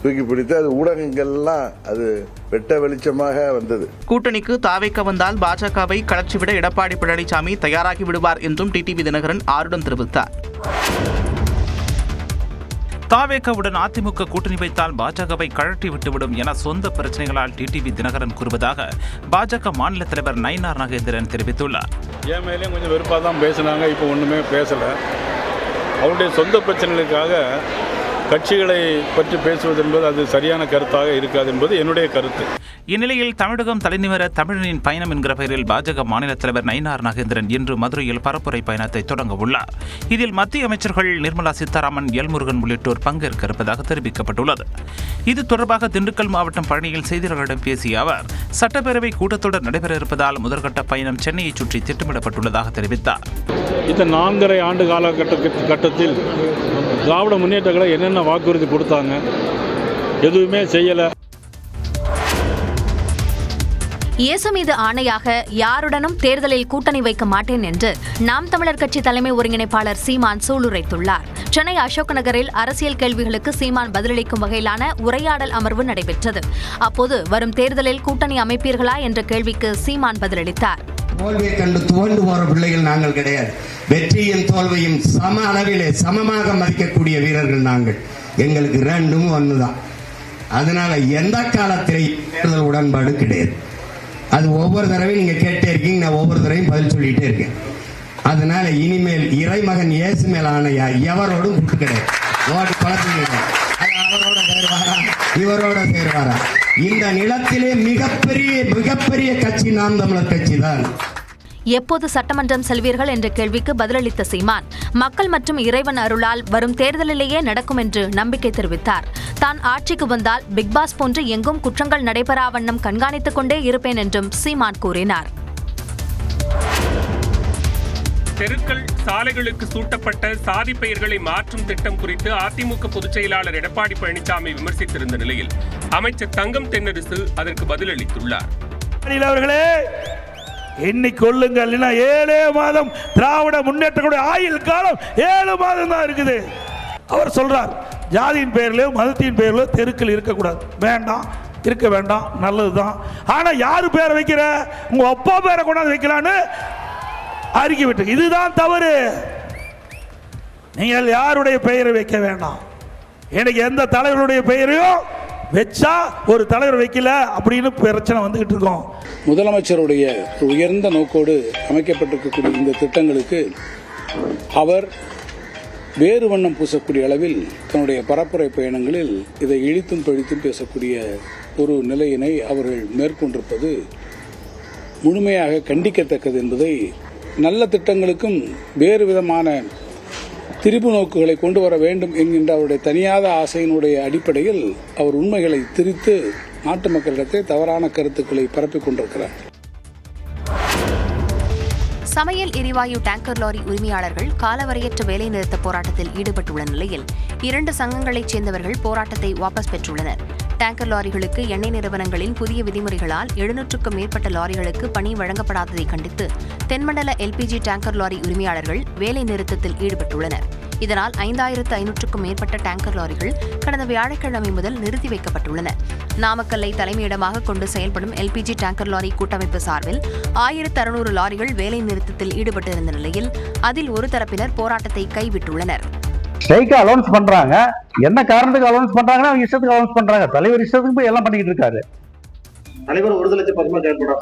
தூக்கி பிடித்து அது ஊடகங்கள்லாம் அது வெட்ட வெளிச்சமாக வந்தது.
கூட்டணிக்கு தாவேகா வந்தால் பாஜகவை கலற்றிவிட எடப்பாடி பழனிசாமி தயாராகி விடுவார் என்றும் டிடிவி தினகரன் ஆருடன் தெரிவித்தார்.
தாவேகாவுடன் அதிமுக கூட்டணி வைத்தால் பாஜகவை கழட்டி விட்டுவிடும் என சொந்த பிரச்சனைகளால் டிடிவி தினகரன் கூறுவதாக பாஜக மாநில தலைவர் நயினார் நாகேந்திரன் தெரிவித்துள்ளார்.
என் மேலேயும் கொஞ்சம் வெறுப்பாக தான் பேசினாங்க, இப்போ ஒன்றுமே பேசலை. அவருடைய சொந்த பிரச்சனைகளுக்காக கட்சிகளை பற்றி பேசுவது என்பது அது சரியான கருத்தாக இருக்காது என்பது என்னுடைய கருத்து.
இந்நிலையில் தமிழகம் தலைநிமிர தமிழனின் பயணம் என்கிற பெயரில் பாஜக மாநில தலைவர் நயினார் நாகேந்திரன் இன்று மதுரையில் பரப்புரை பயணத்தை தொடங்க உள்ளார். இதில் மத்திய அமைச்சர்கள் நிர்மலா சீதாராமன், எல் முருகன் உள்ளிட்டோர் பங்கேற்க இருப்பதாக தெரிவிக்கப்பட்டுள்ளது. இது தொடர்பாக திண்டுக்கல் மாவட்டம் பழனியில் செய்தியாளர்களிடம் பேசிய அவர், சட்டப்பேரவை கூட்டத்தொடர் நடைபெற இருப்பதால் முதற்கட்ட பயணம் சென்னையை சுற்றி திட்டமிடப்பட்டுள்ளதாக தெரிவித்தார்.
இந்த 4.5 ஆண்டு காலகட்டத்தில் திராவிட முன்னேற்றங்களை என்னென்ன வாக்குறுதி கொடுத்தாங்க, எதுவுமே செய்யலை.
இயேசு மீது ஆணையாக யாருடனும் தேர்தலில் கூட்டணி வைக்க மாட்டேன் என்று நாம் தமிழர் கட்சி தலைமை ஒருங்கிணைப்பாளர் சீமான் சூளுரைத்துள்ளார். சென்னை அசோக் நகரில் அரசியல் கேள்விகளுக்கு சீமான் பதிலளிக்கும் வகையிலான உரையாடல் அமர்வு நடைபெற்றது. அப்போது வரும் தேர்தலில் கூட்டணி அமைப்பீர்களா என்ற கேள்விக்கு சீமான் பதிலளித்தார்.
தோல்வியை கண்டு துவண்டு போற பிள்ளைகள் நாங்கள் கிடையாது. வெற்றியும் தோல்வியும் சம அளவிலே சமமாக மதிக்கக்கூடிய வீரர்கள் நாங்கள். எங்களுக்கு ரெண்டும் ஒண்ணுதான். அதனால எந்த காலத்திலேயும் தேர்தல் உடன்பாடு கிடையாது. அது ஒவ்வொரு தடவையும் நீங்க கேட்டே இருக்கீங்க, நான் ஒவ்வொரு தடவையும் பதில் சொல்லிட்டே இருக்கேன். அதனால இனிமேல் இறைமகன் இயேசு மேல் ஆணையா எவரோடும் கூட்டு கிடையாது. ஓட்டு பழக்கம் அவரோட சேருவாரா இவரோட சேருவாரா? இந்த நிலத்திலே மிகப்பெரிய கட்சி நாம் தமிழர் கட்சி தான்.
எப்போது சட்டமன்றம் செல்வீர்கள் என்ற கேள்விக்கு பதிலளித்த சீமான், மக்கள் மற்றும் இறைவன் அருளால் வரும் தேர்தலிலேயே நடக்கும் என்று நம்பிக்கை தெரிவித்தார். தான் ஆட்சிக்கு வந்தால் பிக்பாஸ் போன்று எங்கும் குற்றங்கள் நடைபெறா வண்ணம் கண்காணித்துக் கொண்டே இருப்பேன் என்றும் சீமான் கூறினார்.
தெருக்கள், சாலைகளுக்கு சூட்டப்பட்ட சாதி பெயர்களை மாற்றும் திட்டம் குறித்து அதிமுக பொதுச் செயலாளர் எடப்பாடி பழனிசாமி விமர்சித்திருந்த நிலையில் அமைச்சர் தங்கம் தென்னரசு அதற்கு பதிலளித்துள்ளார்.
அவர்களே, எண்ணிக் கொள்ளுங்கள், 7 மாதம் திராவிட முன்னேற்ற ஆயுள் காலம் 7 மாதம் தான் இருக்குது. அவர் சொல்றார், ஜாதியின் பெயரிலோ மதத்தின் பெயரிலோ தெருக்கள் இருக்கக்கூடாது. வேண்டாம், இருக்க வேண்டாம், நல்லதுதான். ஆனா யாரு பேரை வைக்கிற? உங்க அப்பா பேரை கொண்டாந்து வைக்கலான்னு அறிக்கை விட்டு, இதுதான் தவறு. நீங்கள் யாருடைய பெயரை வைக்க வேண்டாம். எனக்கு எந்த தலைவருடைய பெயரையும் வச்சா ஒரு தலைவர் வைக்கல அப்படின்னு பிரச்சனை வந்துகிட்டு இருக்கோம்.
முதலமைச்சருடைய உயர்ந்த நோக்கோடு அமைக்கப்பட்டிருக்கக்கூடிய இந்த திட்டங்களுக்கு அவர் வேறு வண்ணம் பூசக்கூடிய அளவில் தன்னுடைய பரப்புரை பயணங்களில் இதை இழித்தும் பழித்தும் பேசக்கூடிய ஒரு நிலையினை அவர்கள் மேற்கொண்டிருப்பது முழுமையாக கண்டிக்கத்தக்கது என்பதை, நல்ல திட்டங்களுக்கும் வேறு விதமான திரிபு நோக்குகளை கொண்டு வர வேண்டும் என்கின்ற அவருடைய தனியாத ஆசையினுடைய அடிப்படையில் அவர் உண்மைகளை திரித்து நாட்டு மக்களிடத்தில் தவறான கருத்துக்களை பரப்பிக் கொண்டிருக்கிறார்.
சமையல் எரிவாயு டேங்கர் லாரி உரிமையாளர்கள் காலவரையற்ற வேலைநிறுத்த போராட்டத்தில் ஈடுபட்டுள்ள நிலையில் 2 சங்கங்களைச் சேர்ந்தவர்கள் போராட்டத்தை வாபஸ் பெற்றுள்ளனர். டேங்கர் லாரிகளுக்கு எண்ணெய் நிறுவனங்களின் புதிய விதிமுறைகளால் 700க்கும் மேற்பட்ட லாரிகளுக்கு பணி வழங்கப்படாததை கண்டித்து தென்மண்டல எல்பிஜி டேங்கர் லாரி உரிமையாளர்கள் வேலை நிறுத்தத்தில் ஈடுபட்டுள்ளனர். இதனால் 5500க்கும் மேற்பட்ட டேங்கர் லாரிகள் கடந்த வியாழக்கிழமை முதல் நிறுத்தி வைக்கப்பட்டுள்ளன. நாமக்கல்லை தலைமையிடமாக கொண்டு செயல்படும் எல்பிஜி டேங்கர் லாரி கூட்டமைப்பு சார்பில் 1600 லாரிகள் வேலை நிறுத்தத்தில் ஈடுபட்டிருந்த நிலையில் அதில் ஒரு தரப்பினர் போராட்டத்தை கைவிட்டுள்ளனர்.
ஸ்ட்ரைக்கு அலௌன்ஸ் பண்றாங்க. என்ன காரணத்துக்கு அலௌன்ஸ் பண்றாங்கன்னா அவங்க இஷ்டத்துக்கு அலௌன்ஸ் பண்றாங்க. தலைவர் இஷ்டத்துக்கு போய் எல்லாம் பண்ணிட்டு இருக்காரு. தலைவர்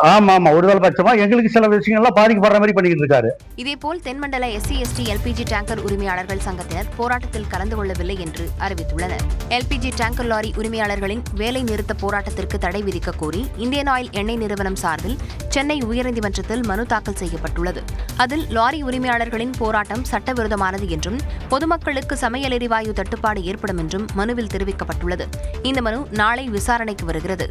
ஆமா ஒருதலை பட்சமா எங்களுக்கு சில விஷயங்கள்லாம் பாதிக்கப்படுற மாதிரி பண்ணிட்டு இருக்காரு.
இதேபோல் தென்மண்டல SC/ST எல்பிஜி டேங்கர் உரிமையாளர்கள் சங்கத்தினர் போராட்டத்தில் கலந்து கொள்ளவில்லை என்று அறிவித்துள்ளனர். எல்பிஜி டேங்கர் லாரி உரிமையாளர்களின் வேலை நிறுத்த போராட்டத்திற்கு தடை விதிக்க கோரி இந்தியன் ஆயில் எண்ணெய் நிறுவனம் சார்பில் சென்னை உயர்நீதிமன்றத்தில் மனு தாக்கல் செய்யப்பட்டுள்ளது. அதில் லாரி உரிமையாளர்களின் போராட்டம் சட்டவிரோதமானது என்றும் பொதுமக்களுக்கு சமையல் எரிவாயு தட்டுப்பாடு ஏற்படும் என்றும் மனுவில் தெரிவிக்கப்பட்டுள்ளது. இந்த மனு நாளை விசாரணைக்கு வருகிறது.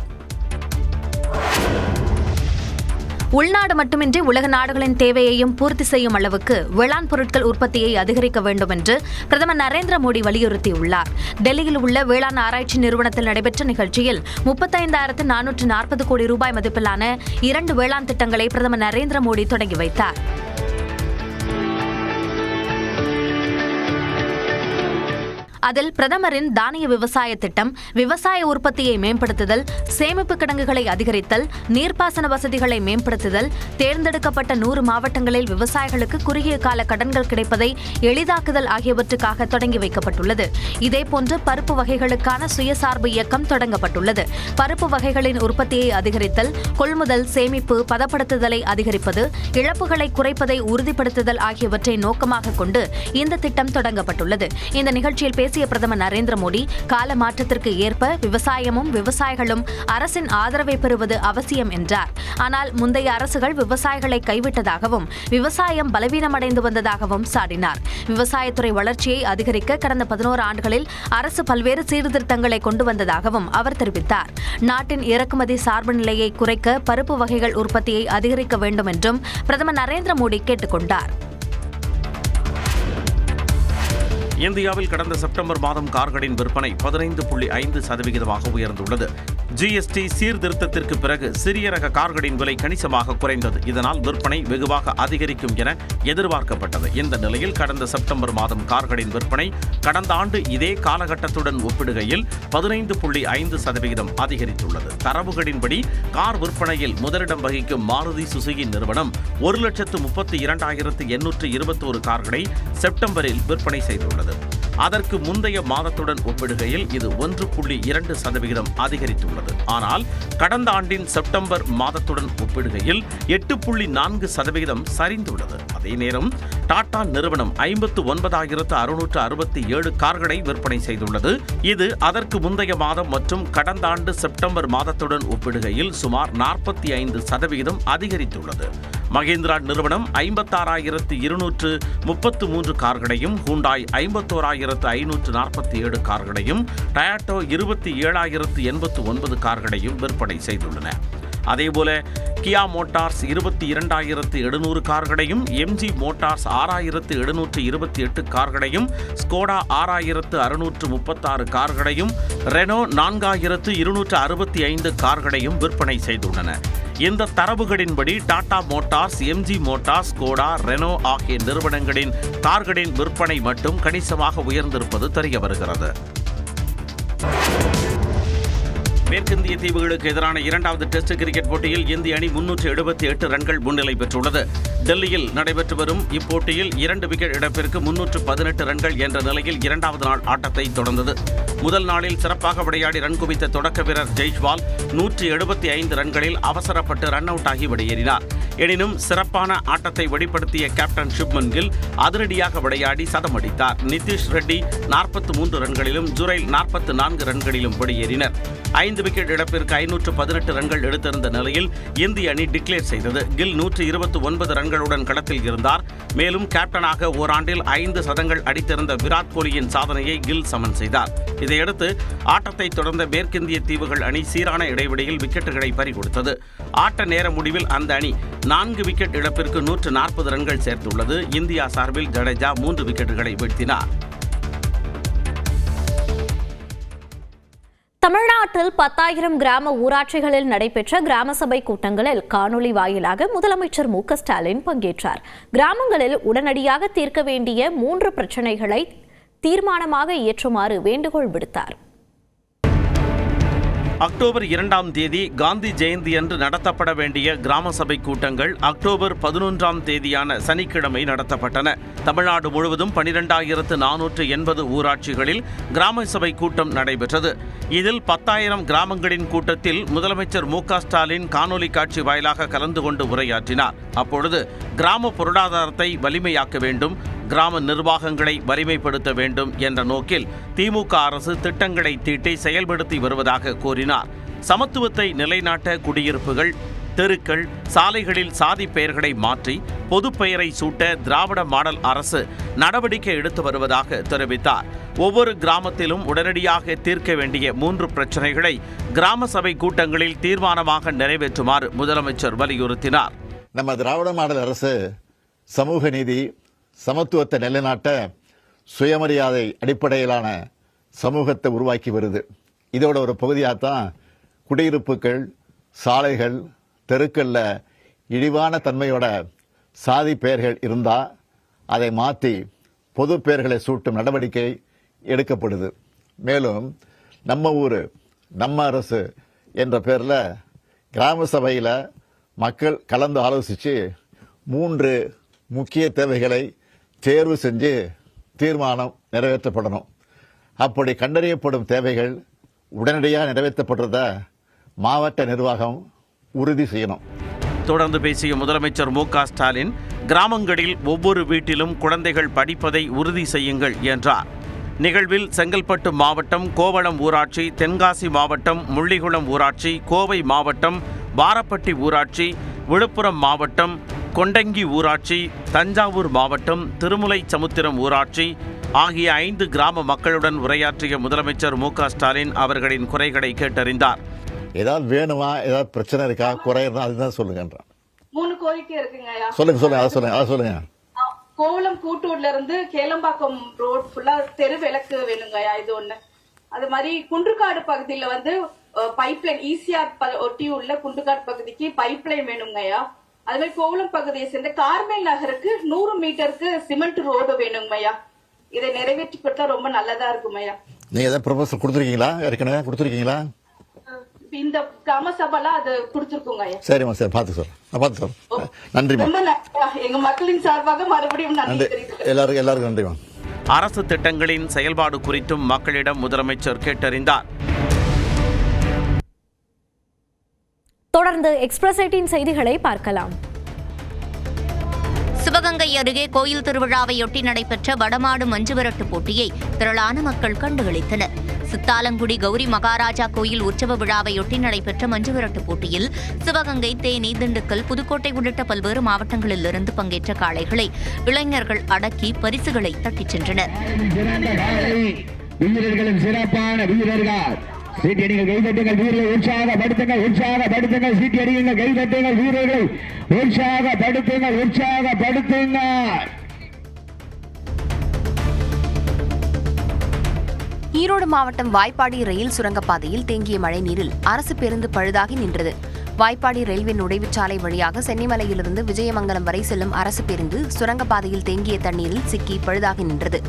உள்நாடு மட்டுமின்றி உலக நாடுகளின் தேவையையும் பூர்த்தி செய்யும் அளவுக்கு வேளாண் பொருட்கள் உற்பத்தியை அதிகரிக்க வேண்டும் என்று பிரதமர் நரேந்திர மோடி வலியுறுத்தியுள்ளார். டெல்லியில் உள்ள வேளாண் ஆராய்ச்சி நிறுவனத்தில் நடைபெற்ற நிகழ்ச்சியில் 35,440 கோடி ரூபாய் மதிப்பிலான 2 வேளாண் திட்டங்களை பிரதமர் நரேந்திர மோடி தொடங்கி வைத்தார். அதில் பிரதமரின் தானிய விவசாய திட்டம், விவசாய உற்பத்தியை மேம்படுத்துதல், சேமிப்பு கிடங்குகளை அதிகரித்தல், நீர்ப்பாசன வசதிகளை மேம்படுத்துதல், தேர்ந்தெடுக்கப்பட்ட 100 மாவட்டங்களில் விவசாயிகளுக்கு குறுகிய கால கடன்கள் கிடைப்பதை எளிதாக்குதல் ஆகியவற்றுக்காக தொடங்கி வைக்கப்பட்டுள்ளது. இதேபோன்று பருப்பு வகைகளுக்கான சுயசார்பு இயக்கம் தொடங்கப்பட்டுள்ளது. பருப்பு வகைகளின் உற்பத்தியை அதிகரித்தல், கொள்முதல், சேமிப்பு, பதப்படுத்துதலை அதிகரிப்பது, இழப்புகளை குறைப்பதை உறுதிப்படுத்துதல் ஆகியவற்றை நோக்கமாக கொண்டு இந்த திட்டம் தொடங்கப்பட்டுள்ளது. இந்த நிகழ்ச்சியில் பேசிய பிரதமர் நரேந்திர மோடி, கால மாற்றத்திற்கு ஏற்ப விவசாயமும் விவசாயிகளும் அரசின் ஆதரவை பெறுவது அவசியம் என்றார். ஆனால் முந்தைய அரசுகள் விவசாயிகளை கைவிட்டதாகவும் விவசாயம் பலவீனமடைந்து வந்ததாகவும் சாடினார். விவசாயத்துறை வளர்ச்சியை அதிகரிக்க கடந்த 11 ஆண்டுகளில் அரசு பல்வேறு சீர்திருத்தங்களை கொண்டு வந்ததாகவும் அவர் தெரிவித்தார். நாட்டின் இறக்குமதி சார்பு நிலையை குறைக்க பருப்பு வகைகள் உற்பத்தியை அதிகரிக்க வேண்டும் என்றும் பிரதமர் நரேந்திர மோடி கேட்டுக் கொண்டார்.
இந்தியாவில் கடந்த செப்டம்பர் மாதம் கார்களின் விற்பனை 15.5% உயர்ந்துள்ளது. ஜிஎஸ்டி சீர்திருத்தத்திற்கு பிறகு சிறிய ரக கார்களின் விலை கணிசமாக குறைந்தது. இதனால் விற்பனை வெகுவாக அதிகரிக்கும் என எதிர்பார்க்கப்பட்டது. இந்த நிலையில் கடந்த செப்டம்பர் மாதம் கார்களின் விற்பனை கடந்த ஆண்டு இதே காலகட்டத்துடன் ஒப்பிடுகையில் 15.5% அதிகரித்துள்ளது. தரவுகளின்படி கார் விற்பனையில் முதலிடம் வகிக்கும் மாருதி சுசுகி நிறுவனம் 1,32,821 கார்களை செப்டம்பரில் விற்பனை செய்துள்ளது. அதற்கு முந்தைய மாதத்துடன் ஒப்பிடுகையில் இது 1.2% அதிகரித்துள்ளது. ஆனால் கடந்த ஆண்டின் செப்டம்பர் மாதத்துடன் ஒப்பிடுகையில் 8.4% சரிந்துள்ளது. அதே நேரம் டாடா நிறுவனம் 59,667 கார்களை விற்பனை செய்துள்ளது. இது அதற்கு முந்தைய மாதம் மற்றும் கடந்த ஆண்டு செப்டம்பர் மாதத்துடன் ஒப்பிடுகையில் சுமார் 45% அதிகரித்துள்ளது. மஹிந்திரா நிறுவனம் 56,233 கார்களையும், ஹூண்டாய் 51,547 கார்களையும், டயாட்டோ 27,089 கார்களையும் விற்பனை செய்துள்ளன. அதேபோல கியா மோட்டார்ஸ் 22,700 கார்களையும், எம்ஜி மோட்டார்ஸ் 6,728 கார்களையும், ஸ்கோடா 6,636 கார்களையும், ரெனோ 4,265 கார்களையும் விற்பனை செய்துள்ளன. இந்த தரவுகளின்படி Tata Motors, MG Motors, Skoda, Renault ஆகிய நிறுவனங்களின் கார்களின் விற்பனை மட்டும் கணிசமாக உயர்ந்திருப்பது தெரிய வருகிறது. மேற்கிந்திய தீவுகளுக்கு எதிரான இரண்டாவது டெஸ்ட் கிரிக்கெட் போட்டியில் இந்திய அணி 378 ரன்கள் முன்னிலை பெற்றுள்ளது. டெல்லியில் நடைபெற்று வரும் இப்போட்டியில் 2 விக்கெட் இழப்பிற்கு 318 ரன்கள் என்ற நிலையில் இரண்டாவது நாள் ஆட்டத்தை தொடர்ந்தது. முதல் நாளில் சிறப்பாக விளையாடி ரன் குவித்த தொடக்க வீரர் ஜெய்ஸ்வால் 175 ரன்களில் அவசரப்பட்டு ரன் அவுட் ஆகி வெளியேறினார். எனினும் சிறப்பான ஆட்டத்தை வெளிப்படுத்திய கேப்டன் சுப்மன் கில் அதிரடியாக விளையாடி சதம் அடித்தார். நிதிஷ் ரெட்டி 43 ரன்களிலும், ஜுரைல் 44 ரன்களிலும் வெளியேறினர். 5 விக்கெட் இழப்பிற்கு 518 ரன்கள் எடுத்திருந்த நிலையில் இந்திய அணி டிக்ளேர் செய்தது. கில் 129 ரன்களுடன் களத்தில் இருந்தார். மேலும் கேப்டனாக ஓராண்டில் 5 சதங்கள் அடித்திருந்த விராட் கோலியின் சாதனையை கில் சமன் செய்தார். இதையடுத்து ஆட்டத்தை தொடர்ந்த மேற்கிந்திய தீவுகள் அணி சீரான இடைவெளியில் விக்கெட்டுகளை பறிகொடுத்தது. ஆட்ட நேர முடிவில் அந்த அணி 4 விக்கெட் இழப்பிற்கு 140 ரன்கள் சேர்த்துள்ளது. இந்தியா சார்பில் ஜடேஜா 3 விக்கெட்டுகளை வீழ்த்தினார்.
தமிழ்நாட்டில் 10,000 கிராம ஊராட்சிகளில் நடைபெற்ற கிராம சபை கூட்டங்களில் காணொலி வாயிலாக முதலமைச்சர் மு க ஸ்டாலின் பங்கேற்றார். கிராமங்களில் உடனடியாக தீர்க்க வேண்டிய 3 பிரச்சினைகளை தீர்மானமாக இயற்றுமாறு வேண்டுகோள் விடுத்தார்.
அக்டோபர் 2ஆம் தேதி காந்தி ஜெயந்தி அன்று நடத்தப்பட வேண்டிய கிராம சபை கூட்டங்கள் அக்டோபர் 11ஆம் தேதியான சனிக்கிழமை நடத்தப்பட்டன. தமிழ்நாடு முழுவதும் 12,480 ஊராட்சிகளில் கிராம சபை கூட்டம் நடைபெற்றது. இதில் 10,000 கிராமங்களின் கூட்டத்தில் முதலமைச்சர் மு க ஸ்டாலின் காணொலி காட்சி வாயிலாக கலந்து கொண்டு உரையாற்றினார். அப்பொழுது கிராம பொருளாதாரத்தை வலிமையாக்க வேண்டும், கிராம நிர்வாகங்களை வலிமைப்படுத்த வேண்டும் என்ற நோக்கில் திமுக அரசு திட்டங்களை தீட்டி செயல்படுத்தி வருவதாக கூறினார். சமத்துவத்தை நிலைநாட்ட குடியிருப்புகள், தெருக்கள், சாலைகளில் சாதி பெயர்களை மாற்றி பொது பெயரை சூட்ட திராவிட மாடல் அரசு நடவடிக்கை எடுத்து வருவதாக தெரிவித்தார். ஒவ்வொரு கிராமத்திலும் உடனடியாக தீர்க்க வேண்டிய 3 பிரச்சனைகளை கிராம சபை கூட்டங்களில் தீர்மானமாக நிறைவேற்றுமாறு முதலமைச்சர் வலியுறுத்தினார்.
நம்ம திராவிட மாடல் அரசு சமூக நீதி, சமத்துவத்தை நிலைநாட்ட சுயமரியாதை அடிப்படையிலான சமூகத்தை உருவாக்கி வருது. இதோட ஒரு பகுதியாகத்தான் குடியிருப்புகள், சாலைகள், தெருக்களில் இழிவான தன்மையோட சாதி பெயர்கள் இருந்தால் அதை மாற்றி பொது பெயர்களை சூட்டும் நடவடிக்கை எடுக்கப்படுது. மேலும் நம்ம ஊர் நம்ம அரசு என்ற பேரில் கிராம சபையில் மக்கள் கலந்து ஆலோசித்து 3 முக்கிய தேவைகளை தேர்வு செஞ்சு தீர்மானம் நிறைவேற்றப்படணும். அப்படி கண்டறியப்படும் தேவைகள் உடனடியாக நிறைவேற்றப்படுறத மாவட்ட நிர்வாகம் உறுதி செய்யணும்.
தொடர்ந்து பேசிய முதலமைச்சர் மு க ஸ்டாலின், கிராமங்களில் ஒவ்வொரு வீட்டிலும் குழந்தைகள் படிப்பதை உறுதி செய்யுங்கள் என்றார். நிகழ்வில் செங்கல்பட்டு மாவட்டம் கோவளம் ஊராட்சி, தென்காசி மாவட்டம் முள்ளிகுளம் ஊராட்சி, கோவை மாவட்டம் வாரப்பட்டி ஊராட்சி, விழுப்புரம் மாவட்டம் கொண்டங்கி ஊராட்சி, தஞ்சாவூர் மாவட்டம் திருமுலை சமுத்திரம் ஊராட்சி ஆகிய 5 கிராம மக்களுடன் உரையாற்றிய முதலமைச்சர் மு க ஸ்டாலின் அவர்களின் குறைகளை கேட்டறிந்தார்.
ஏதாவது வேணுமா, ஏதாவது பிரச்சனை இருக்கா, குறை இருந்தா அதுதான் சொல்லுங்கன்றான்.
3 கோரிக்கை இருக்குங்க.
அதை சொல்லுங்க.
கோவளம் கூட்டூர்ல இருந்து கேளம்பாக்கம் ரோட் ஃபுல்லா தெரு விளக்கு வேணுங்கய்யா, இது ஒண்ணு. அது மாதிரி குன்றுக்காடு பகுதியில பைப்லைன் ஈசிஆர் ஒட்டி உள்ள குண்டுகாட் பகுதிக்கு பைப்லைன் வேணுங்க ஐயா. அது மாதிரி கோவளம் பகுதியை சேர்ந்த கார்மேல் நகருக்கு 100 மீட்டருக்கு சிமெண்ட் ரோடு வேணுங்க ஐயா. இதை நிறைவேற்றி கொடுத்தா ரொம்ப நல்லதா இருக்கும் ஐயா.
நீங்க ஏதாவது ப்ரொபோசல் கொடுத்துருக்கீங்களா? ஏற்கனவே கொடுத்துருக்கீங்களா?
இந்த கிராம சபால அது கொடுத்துருக்கோங்க ஐயா.
சரிம்மா, சரி, பார்த்து சார். நன்றிமா.
எங்க மக்களின் சார்பாக மறுபடியும் நன்றி.
எல்லாருக்கும் நன்றிமா.
அரசு திட்டங்களின் செயல்பாடு குறித்தும் மக்களிடம் முதலமைச்சர் கேட்டறிந்தார்.
தொடர்ந்து எக்ஸ்பிரஸ் 18 செய்திகளை பார்க்கலாம்.
சிவகங்கை அருகே கோயில் திருவிழாவையொட்டி நடைபெற்ற வடமாடு மஞ்சுவிரட்டு போட்டியை திரளான மக்கள் கண்டுகளித்தனர். சித்தாலங்குடி கௌரி மகாராஜா கோயில் உற்சவ விழாவையொட்டி நடைபெற்ற மஞ்சுவிரட்டு போட்டியில் சிவகங்கை, தேனி, திண்டுக்கல், புதுக்கோட்டை உள்ளிட்ட பல்வேறு மாவட்டங்களிலிருந்து பங்கேற்ற காளைகளை இளைஞர்கள் அடக்கி பரிசுகளை தட்டிச் சென்றனர்.
சிறப்பான வீரர்கள் சீட்டியடிகள் கைதட்டுங்கள், வீரர்களை உற்சாகப்படுத்துங்கள், உற்சாகப்படுத்துங்கள், சீட்டியடிகள் கைதட்டுங்கள், வீரர்களை உற்சாகப்படுத்துங்கள், உற்சாகப்படுத்துங்கள்.
ஈரோடு மாவட்டம் வாய்ப்பாடி ரயில் சுரங்கப்பாதையில் தேங்கிய மழைநீரில் அரசு பேருந்து பழுதாகி நின்றது. வாய்ப்பாடி ரயில்வே நுழைவுச்சாலை வழியாக சென்னிமலையிலிருந்து விஜயமங்கலம் வரை செல்லும் அரசு பேருந்து சுரங்கப்பாதையில் தேங்கிய தண்ணீரில் சிக்கி பழுதாகி நின்றது.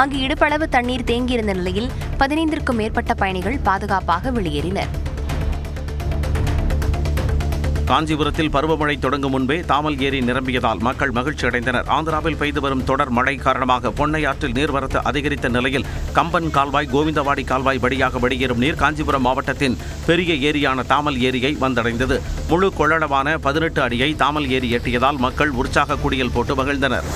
அங்கு இடுப்பளவு தண்ணீர் தேங்கியிருந்த நிலையில் 15க்கும் மேற்பட்ட பயணிகள் பாதுகாப்பாக வெளியேறினர்.
காஞ்சிபுரத்தில் பருவமழை தொடங்கும் முன்பே தாமல் ஏரி நிரம்பியதால் மக்கள் மகிழ்ச்சி அடைந்தனர். ஆந்திராவில் பெய்து வரும் தொடர் மழை காரணமாக பொன்னை ஆற்றில் நீர்வரத்து அதிகரித்த நிலையில் கம்பன் கால்வாய், கோவிந்தவாடி கால்வாய் வழியாக வெளியேறும் நீர் காஞ்சிபுரம் மாவட்டத்தின் பெரிய ஏரியான தாமல் ஏரியை வந்தடைந்தது. முழு கொள்ளளவான 18 அடியை தாமல் ஏரி எட்டியதால் மக்கள் உற்சாக குடியல் போட்டு மகிழ்ந்தனர்.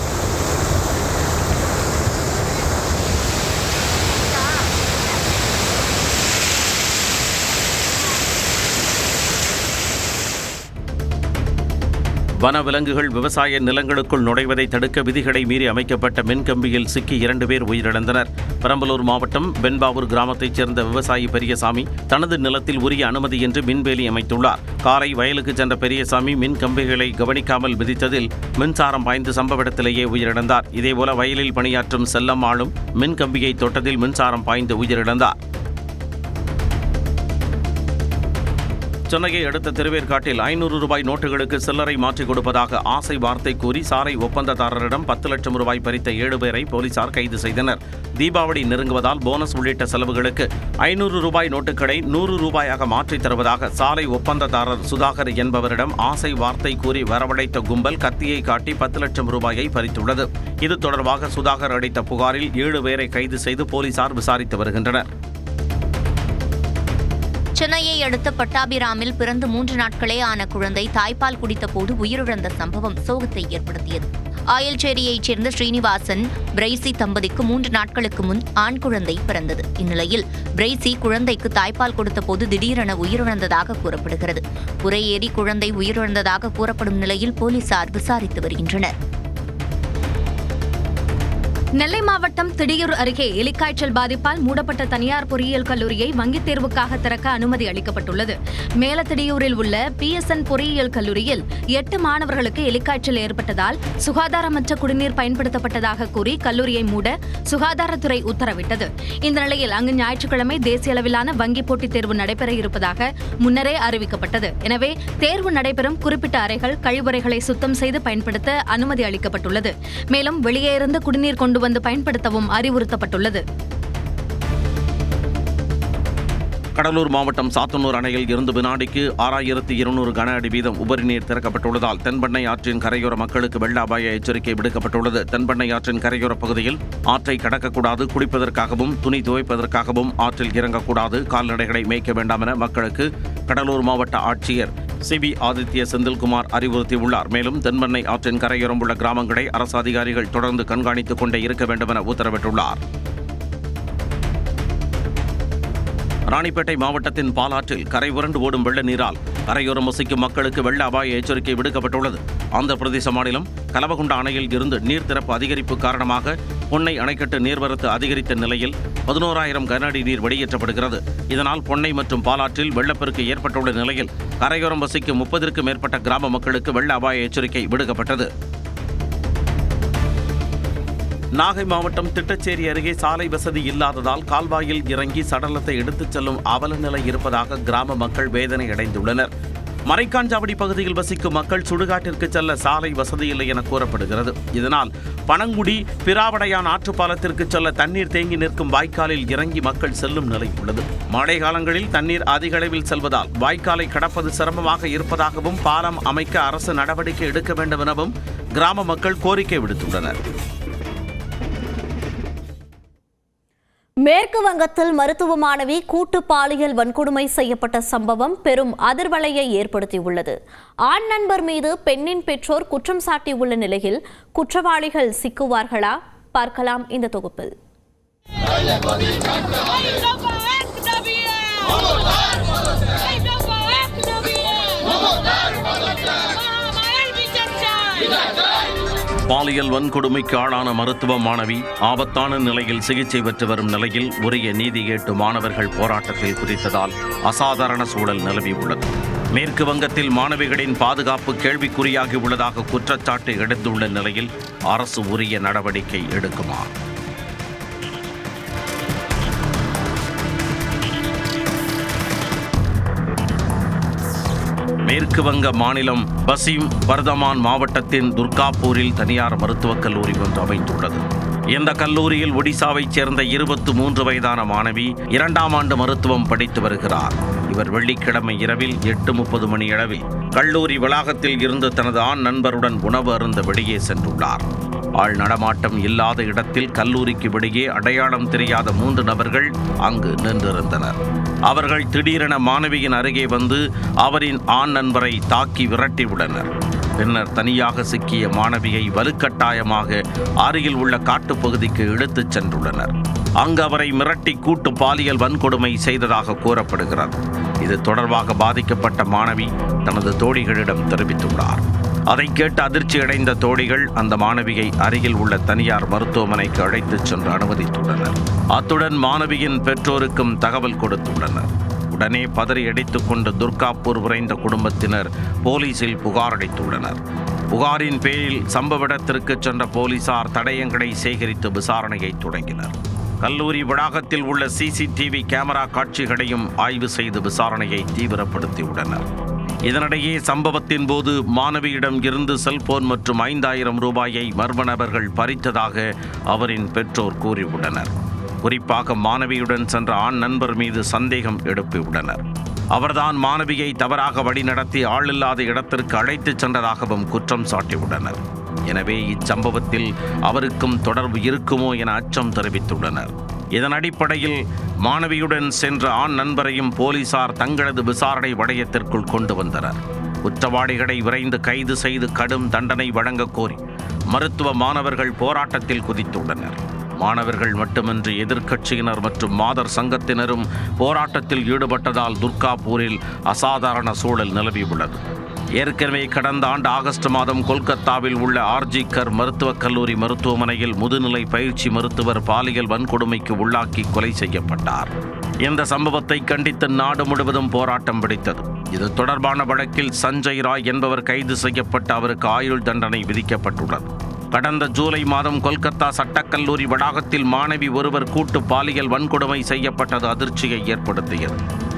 வனவிலங்குகள் விவசாய நிலங்களுக்குள் நுழைவதை தடுக்க விதிகளை மீறி அமைக்கப்பட்ட மின்கம்பியில் சிக்கி 2 பேர் உயிரிழந்தனர். பெரம்பலூர் மாவட்டம் வெண்பாவூர் கிராமத்தைச் சேர்ந்த விவசாயி பெரியசாமி தனது நிலத்தில் உரிய அனுமதியின்றி மின்வேலி அமைத்துள்ளார். காலை வயலுக்கு சென்ற பெரியசாமி மின் கம்பிகளை கவனிக்காமல் மிதித்ததில் மின்சாரம் பாய்ந்து சம்பவ இடத்திலேயே உயிரிழந்தார். இதேபோல வயலில் பணியாற்றும் செல்லம்மாளும் மின் கம்பியை தொட்டதில் மின்சாரம் பாய்ந்து உயிரிழந்தார். சென்னையை அடுத்த திருவேற்காட்டில் 500 ரூபாய் நோட்டுகளுக்கு சில்லறை மாற்றிக் கொடுப்பதாக ஆசை வார்த்தை கூறி சாரை ஒப்பந்ததாரரிடம் 10 லட்சம் ரூபாய் பறித்த 7 பேரை போலீசார் கைது செய்தனர். தீபாவளி நெருங்குவதால் போனஸ் உள்ளிட்ட செலவுகளுக்கு 500 ரூபாய் நோட்டுகளை 100 ரூபாயாக மாற்றித் தருவதாக சாலை ஒப்பந்ததாரர் சுதாகர் என்பவரிடம் ஆசை வார்த்தை கூறி வரவழைத்த கும்பல் கத்தியை காட்டி 10 லட்சம் ரூபாயை பறித்துள்ளது. இது தொடர்பாக சுதாகர் அளித்த புகாரில் 7 பேரை கைது செய்து போலீசார் விசாரித்து வருகின்றனர்.
சென்னையை அடுத்த பட்டாபிராமில் பிறந்து 3 நாட்களே ஆன குழந்தை தாய்ப்பால் குடித்த போது உயிரிழந்த சம்பவம் சோகத்தை ஏற்படுத்தியது. ஆயல்சேரியைச் சேர்ந்த ஸ்ரீனிவாசன், பிரைசி தம்பதிக்கு 3 நாட்களுக்கு முன் ஆண் குழந்தை பிறந்தது. இந்நிலையில் பிரைசி குழந்தைக்கு தாய்ப்பால் கொடுத்த போது திடீரென உயிரிழந்ததாக கூறப்படுகிறது. புறையேறி குழந்தை உயிரிழந்ததாக கூறப்படும் நிலையில் போலீசார் விசாரித்து வருகின்றனர். நெல்லை மாவட்டம் திடியூர் அருகே எலிக்காய்ச்சல் பாதிப்பால் மூடப்பட்ட தனியார் பொறியியல் கல்லூரியை வங்கித் தேர்வுக்காக திறக்க அனுமதி அளிக்கப்பட்டுள்ளது. மேலத்திடியூரில் உள்ள PSN பொறியியல் கல்லூரியில் 8 மாணவர்களுக்கு எலிக்காய்ச்சல் ஏற்பட்டதால் சுகாதாரமற்ற குடிநீர் பயன்படுத்தப்பட்டதாக கூறி கல்லூரியை மூட சுகாதாரத்துறை உத்தரவிட்டது. இந்த நிலையில் அங்கு ஞாயிற்றுக்கிழமை தேசிய அளவிலான வங்கி போட்டித் தேர்வு நடைபெற இருப்பதாக முன்னரே அறிவிக்கப்பட்டது. எனவே தேர்வு நடைபெறும் குறிப்பிட்ட அறைகள், கழிவறைகளை சுத்தம் செய்து பயன்படுத்த அனுமதி அளிக்கப்பட்டுள்ளது. மேலும் வெளியே இருந்து குடிநீர் கொண்டு வந்து பயன்படுத்தவும் அறிவுறுத்தப்பட்டுள்ளது.
கடலூர் மாவட்டம் சாத்தனூர் அணையில் இருந்து வினாடிக்கு 6200 கன அடி வீதம் உபரி நீர் திறக்கப்பட்டுள்ளதால் தென்பெண்ணை ஆற்றின் கரையோர மக்களுக்கு வெள்ள அபாய எச்சரிக்கை விடுக்கப்பட்டுள்ளது. தென்பெண்ணை ஆற்றின் கரையோர பகுதியில் ஆற்றை கடக்கக்கூடாது, குளிப்பதற்காகவும் துணி துவைப்பதற்காகவும் ஆற்றில் இறங்கக்கூடாது, கால்நடைகளை மேய்க்க வேண்டாம் என மக்களுக்கு கடலூர் மாவட்ட ஆட்சியர் CB ஆதித்ய செந்தில்குமார் அறிவுறுத்தியுள்ளார். மேலும் தென்பெண்ணை ஆற்றின் கரையோரம் உள்ள கிராமங்களை அரசு அதிகாரிகள் தொடர்ந்து கண்காணித்துக் கொண்டே இருக்க வேண்டும் என உத்தரவிட்டுள்ளார். ராணிப்பேட்டை மாவட்டத்தின் பாலாற்றில் கரை உரண்டு ஓடும் வெள்ள நீரால் கரையோரம் வசிக்கும் மக்களுக்கு வெள்ள அபாய எச்சரிக்கை விடுக்கப்பட்டுள்ளது. ஆந்திர பிரதேச மாநிலம் கலவகுண்டா அணையில் இருந்து நீர் திறப்பு அதிகரிப்பு காரணமாக பொன்னை அணைக்கட்டு நீர்வரத்து அதிகரித்த நிலையில் 11000 கன அடி நீர் வெளியேற்றப்படுகிறது. இதனால் பொன்னை மற்றும் பாலாற்றில் வெள்ளப்பெருக்கு ஏற்பட்டுள்ள நிலையில் கரையோரம் வசிக்கும் 30க்கும் மேற்பட்ட கிராம மக்களுக்கு வெள்ள அபாய எச்சரிக்கை விடுக்கப்பட்டது. நாகை மாவட்டம் திட்டச்சேரி அருகே சாலை வசதி இல்லாததால் கால்வாயில் இறங்கி சடலத்தை எடுத்துச் செல்லும் அவல நிலை இருப்பதாக கிராம மக்கள் வேதனை அடைந்துள்ளனர். மரைக்காஞ்சாவடி பகுதியில் வசிக்கும் மக்கள் சுடுகாட்டிற்கு செல்ல சாலை வசதி இல்லை என கூறப்படுகிறது. இதனால் பனங்குடி பிராவடையான் ஆற்றுப்பாலத்திற்கு செல்ல தண்ணீர் தேங்கி நிற்கும் வாய்க்காலில் இறங்கி மக்கள் செல்லும் நிலை உள்ளது. மழை காலங்களில் தண்ணீர் அதிக அளவில் செல்வதால் வாய்க்காலை கடப்பது சிரமமாக இருப்பதாகவும் பாலம் அமைக்க அரசு நடவடிக்கை எடுக்க வேண்டும் எனவும் கிராம மக்கள் கோரிக்கை விடுத்துள்ளனர்.
மேற்கு வங்கத்தில் மருத்துவ மாணவி கூட்டு பாலியல் வன்கொடுமை செய்யப்பட்ட சம்பவம் பெரும் அதிர்வலையை ஏற்படுத்தியுள்ளது. ஆண் நண்பர் மீது பெண்ணின் பெற்றோர் குற்றம் சாட்டியுள்ள நிலையில் குற்றவாளிகள் சிக்குவார்களா? பார்க்கலாம் இந்த தொகுப்பில்.
பாலியல் வன்கொடுமைக்கு ஆளான மருத்துவ மாணவி ஆபத்தான நிலையில் சிகிச்சை பெற்று வரும் நிலையில் உரிய நீதி கேட்டு மாணவர்கள் போராட்டத்தில் குதித்ததால் அசாதாரண சூழல் நிலவியுள்ளது. மேற்கு வங்கத்தில் மாணவிகளின் பாதுகாப்பு கேள்விக்குறியாகி உள்ளதாக குற்றச்சாட்டு எடுத்துள்ள நிலையில் அரசு உரிய நடவடிக்கை எடுக்குமா? மேற்கு வங்க மாநிலம் பசிம் பர்தமான் மாவட்டத்தின் துர்காப்பூரில் தனியார் மருத்துவக் கல்லூரி ஒன்று அமைந்துள்ளது. இந்த கல்லூரியில் ஒடிசாவைச் சேர்ந்த 23 வயதான மாணவி 2ஆம் ஆண்டு மருத்துவம் படித்து வருகிறார். இவர் வெள்ளிக்கிழமை இரவில் 8:30 மணியளவில் கல்லூரி வளாகத்தில் இருந்து தனது ஆண் நண்பருடன் உணவு அருந்த வெளியே சென்றுள்ளார். ஆள் நடமாட்டம் இல்லாத இடத்தில் கல்லூரிக்கு வெளியே அடையாளம் தெரியாத 3 நபர்கள் அங்கு நின்றிருந்தனர். அவர்கள் திடீரென மாணவியின் அருகே வந்து அவரின் ஆண் நண்பரை தாக்கி விரட்டியுள்ளனர். பின்னர் தனியாக சிக்கிய மாணவியை வலுக்கட்டாயமாக அருகில் உள்ள காட்டுப்பகுதிக்கு இழுத்துச் சென்றுள்ளனர். அங்கு அவரை மிரட்டி கூட்டு பாலியல் வன்கொடுமை செய்ததாக கூறப்படுகிறது. இது தொடர்பாக பாதிக்கப்பட்ட மாணவி தனது தோழிகளிடம் தெரிவித்துள்ளார். அதை கேட்டு அதிர்ச்சியடைந்த தோழிகள் அந்த மாணவியை அருகில் உள்ள தனியார் மருத்துவமனைக்கு அழைத்துச் சென்று அனுமதித்துள்ளனர். அத்துடன் மாணவியின் பெற்றோருக்கும் தகவல் கொடுத்துள்ளனர். உடனே பதறி அடித்துக் கொண்டு துர்காப்பூர் விரைந்த குடும்பத்தினர் போலீசில் புகார் அளித்துள்ளனர். புகாரின் பேரில் சம்பவ இடத்திற்கு சென்ற போலீசார் தடயங்களை சேகரித்து விசாரணையை தொடங்கினர். கல்லூரி வளாகத்தில் உள்ள CCTV கேமரா காட்சிகளையும் ஆய்வு செய்து விசாரணையை தீவிரப்படுத்தியுள்ளனர். இதனிடையே சம்பவத்தின் போது மாணவியிடம் இருந்து செல்போன் மற்றும் 5000 ரூபாயை மர்ம நபர்கள் பறித்ததாக அவரின் பெற்றோர் கூறியுள்ளனர். குறிப்பாக மாணவியுடன் சென்ற ஆண் நண்பர் மீது சந்தேகம் எழுப்பியுள்ளனர். அவர்தான் மாணவியை தவறாக வழிநடத்தி ஆளில்லாத இடத்திற்கு அழைத்துச் சென்றதாகவும் குற்றம் சாட்டியுள்ளனர். எனவே இச்சம்பவத்தில் அவருக்கும் தொடர்பு இருக்குமோ என அச்சம் தெரிவித்துள்ளனர். இதன் அடிப்படையில் மாணவியுடன் சென்ற ஆண் நண்பரையும் போலீசார் தங்களது விசாரணை வளையத்திற்குள் கொண்டு வந்தனர். குற்றவாளிகளை விரைந்து கைது செய்து கடும் தண்டனை வழங்க கோரி மருத்துவ மாணவர்கள் போராட்டத்தில் குதித்துள்ளனர். மாணவர்கள் மட்டுமின்றி எதிர்க்கட்சியினர் மற்றும் மாதர் சங்கத்தினரும் போராட்டத்தில் ஈடுபட்டதால் துர்காப்பூரில் அசாதாரண சூழல் நிலவியுள்ளது. ஏற்கனவே கடந்த ஆண்டு ஆகஸ்ட் மாதம் கொல்கத்தாவில் உள்ள RG கர் மருத்துவக் கல்லூரி மருத்துவமனையில் முதுநிலை பயிற்சி மருத்துவர் பாலியல் வன்கொடுமைக்கு உள்ளாக்கி கொலை செய்யப்பட்டார். இந்த சம்பவத்தை கண்டித்து நாடு முழுவதும் போராட்டம் வெடித்தது. இது தொடர்பான வழக்கில் சஞ்சய் ராய் என்பவர் கைது செய்யப்பட்டு அவருக்கு ஆயுள் தண்டனை விதிக்கப்பட்டுள்ளது. கடந்த ஜூலை மாதம் கொல்கத்தா சட்டக்கல்லூரி வளாகத்தில் மாணவி ஒருவர் கூட்டு பாலியல் வன்கொடுமை செய்யப்பட்டது அதிர்ச்சியை ஏற்படுத்தியது.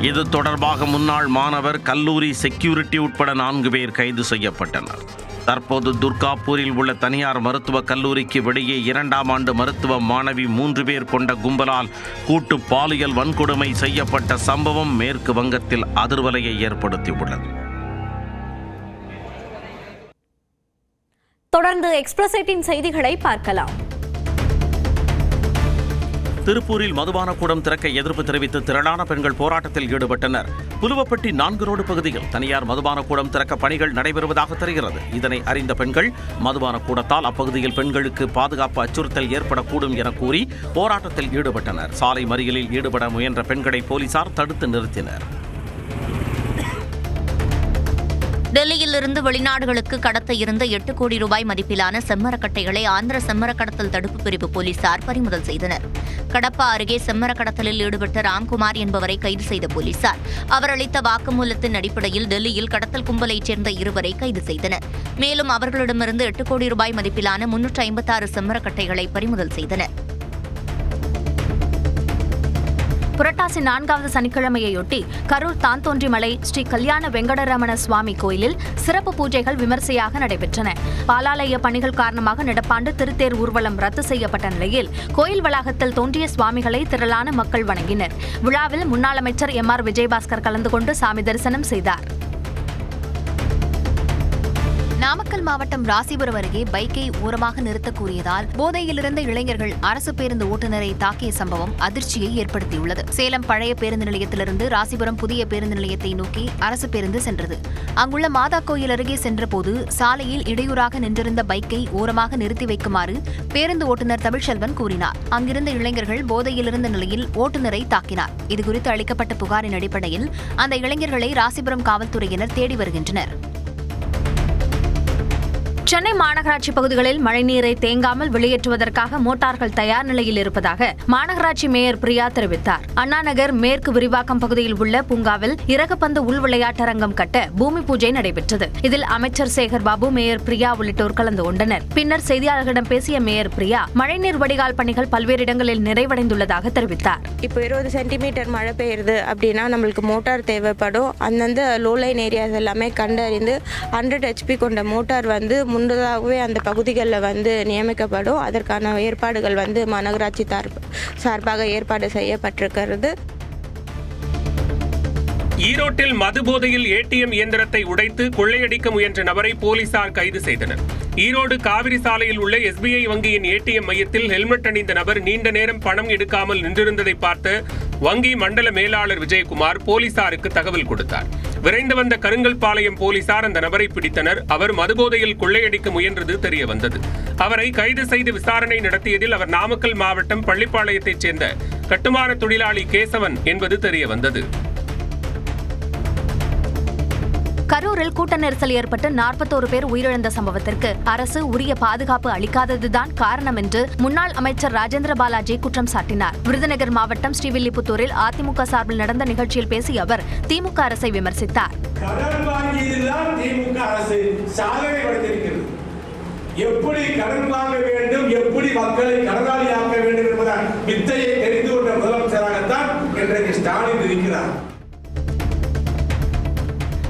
இது தொடர்பாக முன்னாள் மாணவர், கல்லூரி செக்யூரிட்டி உட்பட 4 பேர் கைது செய்யப்பட்டனர். தற்போது துர்காப்பூரில் உள்ள தனியார் மருத்துவக் கல்லூரிக்கு வெளியே 2ஆம் ஆண்டு மருத்துவ மாணவி 3 பேர் கொண்ட கும்பலால் கூட்டு பாலியல் வன்கொடுமை செய்யப்பட்ட சம்பவம் மேற்கு வங்கத்தில் அதிர்வலையை ஏற்படுத்தியுள்ளது.
தொடர்ந்து எக்ஸ்பிரஸ் 18 செய்திகளை பார்க்கலாம்.
திருப்பூரில் மதுபான கூடம் திறக்க எதிர்ப்பு தெரிவித்து திரளான பெண்கள் போராட்டத்தில் ஈடுபட்டனர். புலுவப்பட்டி 4 ரோடு பகுதியில் தனியார் மதுபான கூடம் திறக்க பணிகள் நடைபெறுவதாக தெரிகிறது. இதனை அறிந்த பெண்கள் மதுபான கூடத்தால் அப்பகுதியில் பெண்களுக்கு பாதுகாப்பு அச்சுறுத்தல் ஏற்படக்கூடும் என கூறி போராட்டத்தில் ஈடுபட்டனர். சாலை மறியலில் ஈடுபட முயன்ற பெண்களை போலீசார் தடுத்து நிறுத்தினர்.
டெல்லியிலிருந்து வெளிநாடுகளுக்கு கடத்த இருந்த 8 கோடி ரூபாய் மதிப்பிலான செம்மரக்கட்டைகளை ஆந்திர செம்மர கடத்தல் தடுப்பு பிரிவு போலீசார் பறிமுதல் செய்தனர். கடப்பா அருகே செம்மர கடத்தலில் ஈடுபட்ட ராம்குமார் என்பவரை கைது செய்த போலீசார் அவர் அளித்த வாக்குமூலத்தின் அடிப்படையில் டெல்லியில் கடத்தல் கும்பலைச் சேர்ந்த 2 கைது செய்தனர். மேலும் அவர்களிடமிருந்து 8 கோடி ரூபாய் மதிப்பிலான 356 செம்மரக்கட்டைகளை பறிமுதல் செய்தனர். புரட்டாசி 4வது சனிக்கிழமையொட்டி கரூர் தாந்தோன்றிமலை ஸ்ரீ கல்யாண வெங்கடரமண சுவாமி கோயிலில் சிறப்பு பூஜைகள் விமர்சையாக நடைபெற்றன. பாலாலய பணிகள் காரணமாக நடப்பாண்டு திருத்தேர் ஊர்வலம் ரத்து செய்யப்பட்ட நிலையில் கோயில் வளாகத்தில் தோன்றிய சுவாமிகளை திரளான மக்கள் வணங்கினர். விழாவில் முன்னாள் அமைச்சர் MR விஜயபாஸ்கர் கலந்து கொண்டு சாமி தரிசனம் செய்தார். நாமக்கல் மாவட்டம் ராசிபுரம் அருகே பைக்கை ஓரமாக நிறுத்தக் கூறியதால் போதையில் இருந்த இளைஞர்கள் அரசு பேருந்து ஓட்டுநரை தாக்கிய சம்பவம் அதிர்ச்சியை ஏற்படுத்தியுள்ளது. சேலம் பழைய பேருந்து நிலையத்திலிருந்து ராசிபுரம் புதிய பேருந்து நிலையத்தை நோக்கி அரசு பேருந்து சென்றது. அங்குள்ள மாதா கோயில் அருகே சென்றபோது சாலையில் இடையூறாக நின்றிருந்த பைக்கை ஓரமாக நிறுத்தி வைக்குமாறு பேருந்து ஓட்டுநர் தமிழ்செல்வன் கூறினார். அங்கிருந்த இளைஞர்கள் போதையில் இருந்த நிலையில் ஓட்டுநரை தாக்கினார். இதுகுறித்து அளிக்கப்பட்ட புகாரின் அடிப்படையில் அந்த இளைஞர்களை ராசிபுரம் காவல்துறையினர் தேடி வருகின்றனர். சென்னை மாநகராட்சி பகுதிகளில் மழைநீரை தேங்காமல் வெளியேற்றுவதற்காக மோட்டார்கள் தயார் நிலையில் இருப்பதாக மாநகராட்சி மேயர் பிரியா தெரிவித்தார். அண்ணாநகர் மேற்கு விரிவாக்கம் பகுதியில் உள்ள பூங்காவில் இறகுப்பந்து உள் விளையாட்டரங்கம் கட்ட பூமி பூஜை நடைபெற்றது. இதில் அமைச்சர் சேகர் பாபு, மேயர் பிரியா உள்ளிட்டோர் கலந்து கொண்டனர். பின்னர் செய்தியாளர்களிடம் பேசிய மேயர் பிரியா மழைநீர் வடிகால் பணிகள் பல்வேறு இடங்களில் நிறைவடைந்துள்ளதாக தெரிவித்தார்.
இப்போ 20 சென்டிமீட்டர் மழை பெய்யுது அப்படின்னா நம்மளுக்கு மோட்டார் தேவைப்படும். அந்தந்த லோலைன் ஏரியாஸ் எல்லாமே கண்டறிந்து 100 HP கொண்ட மோட்டார் முன்னதாகவே அந்த பகுதிகளில் நியமிக்கப்படும். அதற்கான ஏற்பாடுகள் மாநகராட்சி சார்பாக ஏற்பாடு செய்யப்பட்டிருக்கிறது.
ஈரோட்டில் மது போதையில் ATM இயந்திரத்தை உடைத்து கொள்ளையடிக்க முயன்ற நபரை போலீசார் கைது செய்தனர். ஈரோடு காவிரி சாலையில் உள்ள SBI வங்கியின் ATM மையத்தில் ஹெல்மெட் அணிந்த நபர் நீண்ட நேரம் பணம் எடுக்காமல் நின்றிருந்ததை பார்த்து வங்கி மண்டல மேலாளர் விஜயகுமார் போலீசாருக்கு தகவல் கொடுத்தார். விரைந்து வந்த கருங்கல்பாளையம் போலீசார் அந்த நபரை பிடித்தனர். அவர் மதுபோதையில் கொள்ளையடிக்க முயன்றது தெரிய வந்தது. அவரை கைது செய்து விசாரணை நடத்தியதில் அவர் நாமக்கல் மாவட்டம் பள்ளிப்பாளையத்தைச் சேர்ந்த கட்டுமான தொழிலாளி கேசவன் என்பது தெரிய வந்தது.
கரூரில் கூட்ட நெரிசல் ஏற்பட்டு 41 பேர் உயிரிழந்த சம்பவத்திற்கு அரசு உரிய பாதுகாப்பு அளிக்காததுதான் காரணம் என்று முன்னாள் அமைச்சர் ராஜேந்திர பாலாஜி குற்றம் சாட்டினார். விருதுநகர் மாவட்டம் ஸ்ரீவில்லிபுத்தூரில் அதிமுக சார்பில் நடந்த நிகழ்ச்சியில் பேசிய அவர் திமுக அரசை விமர்சித்தார்.
எப்படி கடன் வாங்க வேண்டும், எப்படி மக்களை கடனாளியாக்க வேண்டும் என்பதால் வித்தையை தெரிந்து கொண்ட முதலமைச்சராகத்தான் இன்றைக்கு ஸ்டாலின் இருக்கிறார்.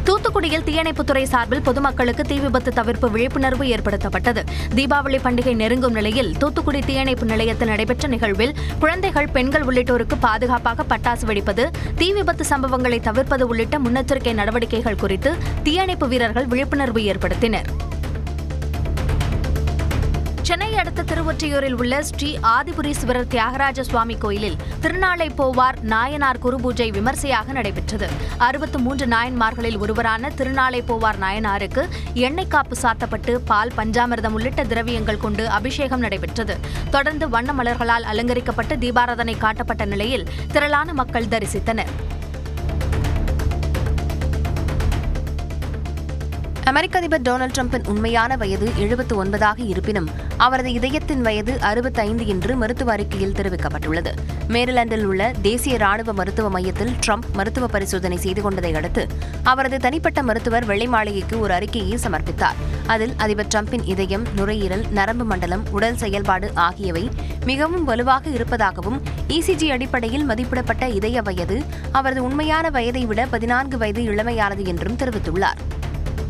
தூத்துக்குடியில் தீயணைப்புத்துறை சார்பில் பொதுமக்களுக்கு தீ விபத்து தவிர்ப்பு விழிப்புணர்வு ஏற்படுத்தப்பட்டது. தீபாவளி பண்டிகை நெருங்கும் நிலையில் தூத்துக்குடி தீயணைப்பு நிலையத்தில் நடைபெற்ற நிகழ்வில் குழந்தைகள், பெண்கள் உள்ளிட்டோருக்கு பாதுகாப்பாக பட்டாசு வெடிப்பது, தீ விபத்து சம்பவங்களை தவிர்ப்பது உள்ளிட்ட முன்னெச்சரிக்கை நடவடிக்கைகள் குறித்து தீயணைப்பு வீரர்கள் விழிப்புணர்வு ஏற்படுத்தினர். சென்னை அடுத்த திருவொற்றியூரில் உள்ள ஸ்ரீ ஆதிபுரீஸ்வரர் தியாகராஜ சுவாமி கோயிலில் திருநாளை போவார் நாயனார் குருபூஜை விமர்சையாக நடைபெற்றது. 63 நாயன்மார்களில் ஒருவரான திருநாளை போவார் நாயனாருக்கு எண்ணெய் காப்பு சாத்தப்பட்டு பால், பஞ்சாமிர்தம் உள்ளிட்ட திரவியங்கள் கொண்டு அபிஷேகம் நடைபெற்றது. தொடர்ந்து வண்ண மலர்களால் அலங்கரிக்கப்பட்டு தீபாராதனை காட்டப்பட்ட நிலையில் திரளான மக்கள் தரிசித்தனர். அமெரிக்க அதிபர் டொனால்டு டிரம்பின் உண்மையான வயது 79ஆக இருப்பினும் அவரது இதயத்தின் வயது 65 என்று மருத்துவ அறிக்கையில் தெரிவிக்கப்பட்டுள்ளது. மேரிலாந்தில் உள்ள தேசிய ராணுவ மருத்துவ மையத்தில் டிரம்ப் மருத்துவ பரிசோதனை செய்து கொண்டதை அடுத்து அவரது தனிப்பட்ட மருத்துவர் வெள்ளை மாளிகைக்கு ஒரு அறிக்கையை சமர்ப்பித்தார். அதில் அதிபர் டிரம்பின் இதயம், நுரையீரல், நரம்பு மண்டலம், உடல் செயல்பாடு ஆகியவை மிகவும் வலுவாக இருப்பதாகவும் ECG அடிப்படையில் மதிப்பிடப்பட்ட இதய வயது அவரது உண்மையான வயதை விட 14 வயது இளமையானது என்றும் தெரிவித்துள்ளார்.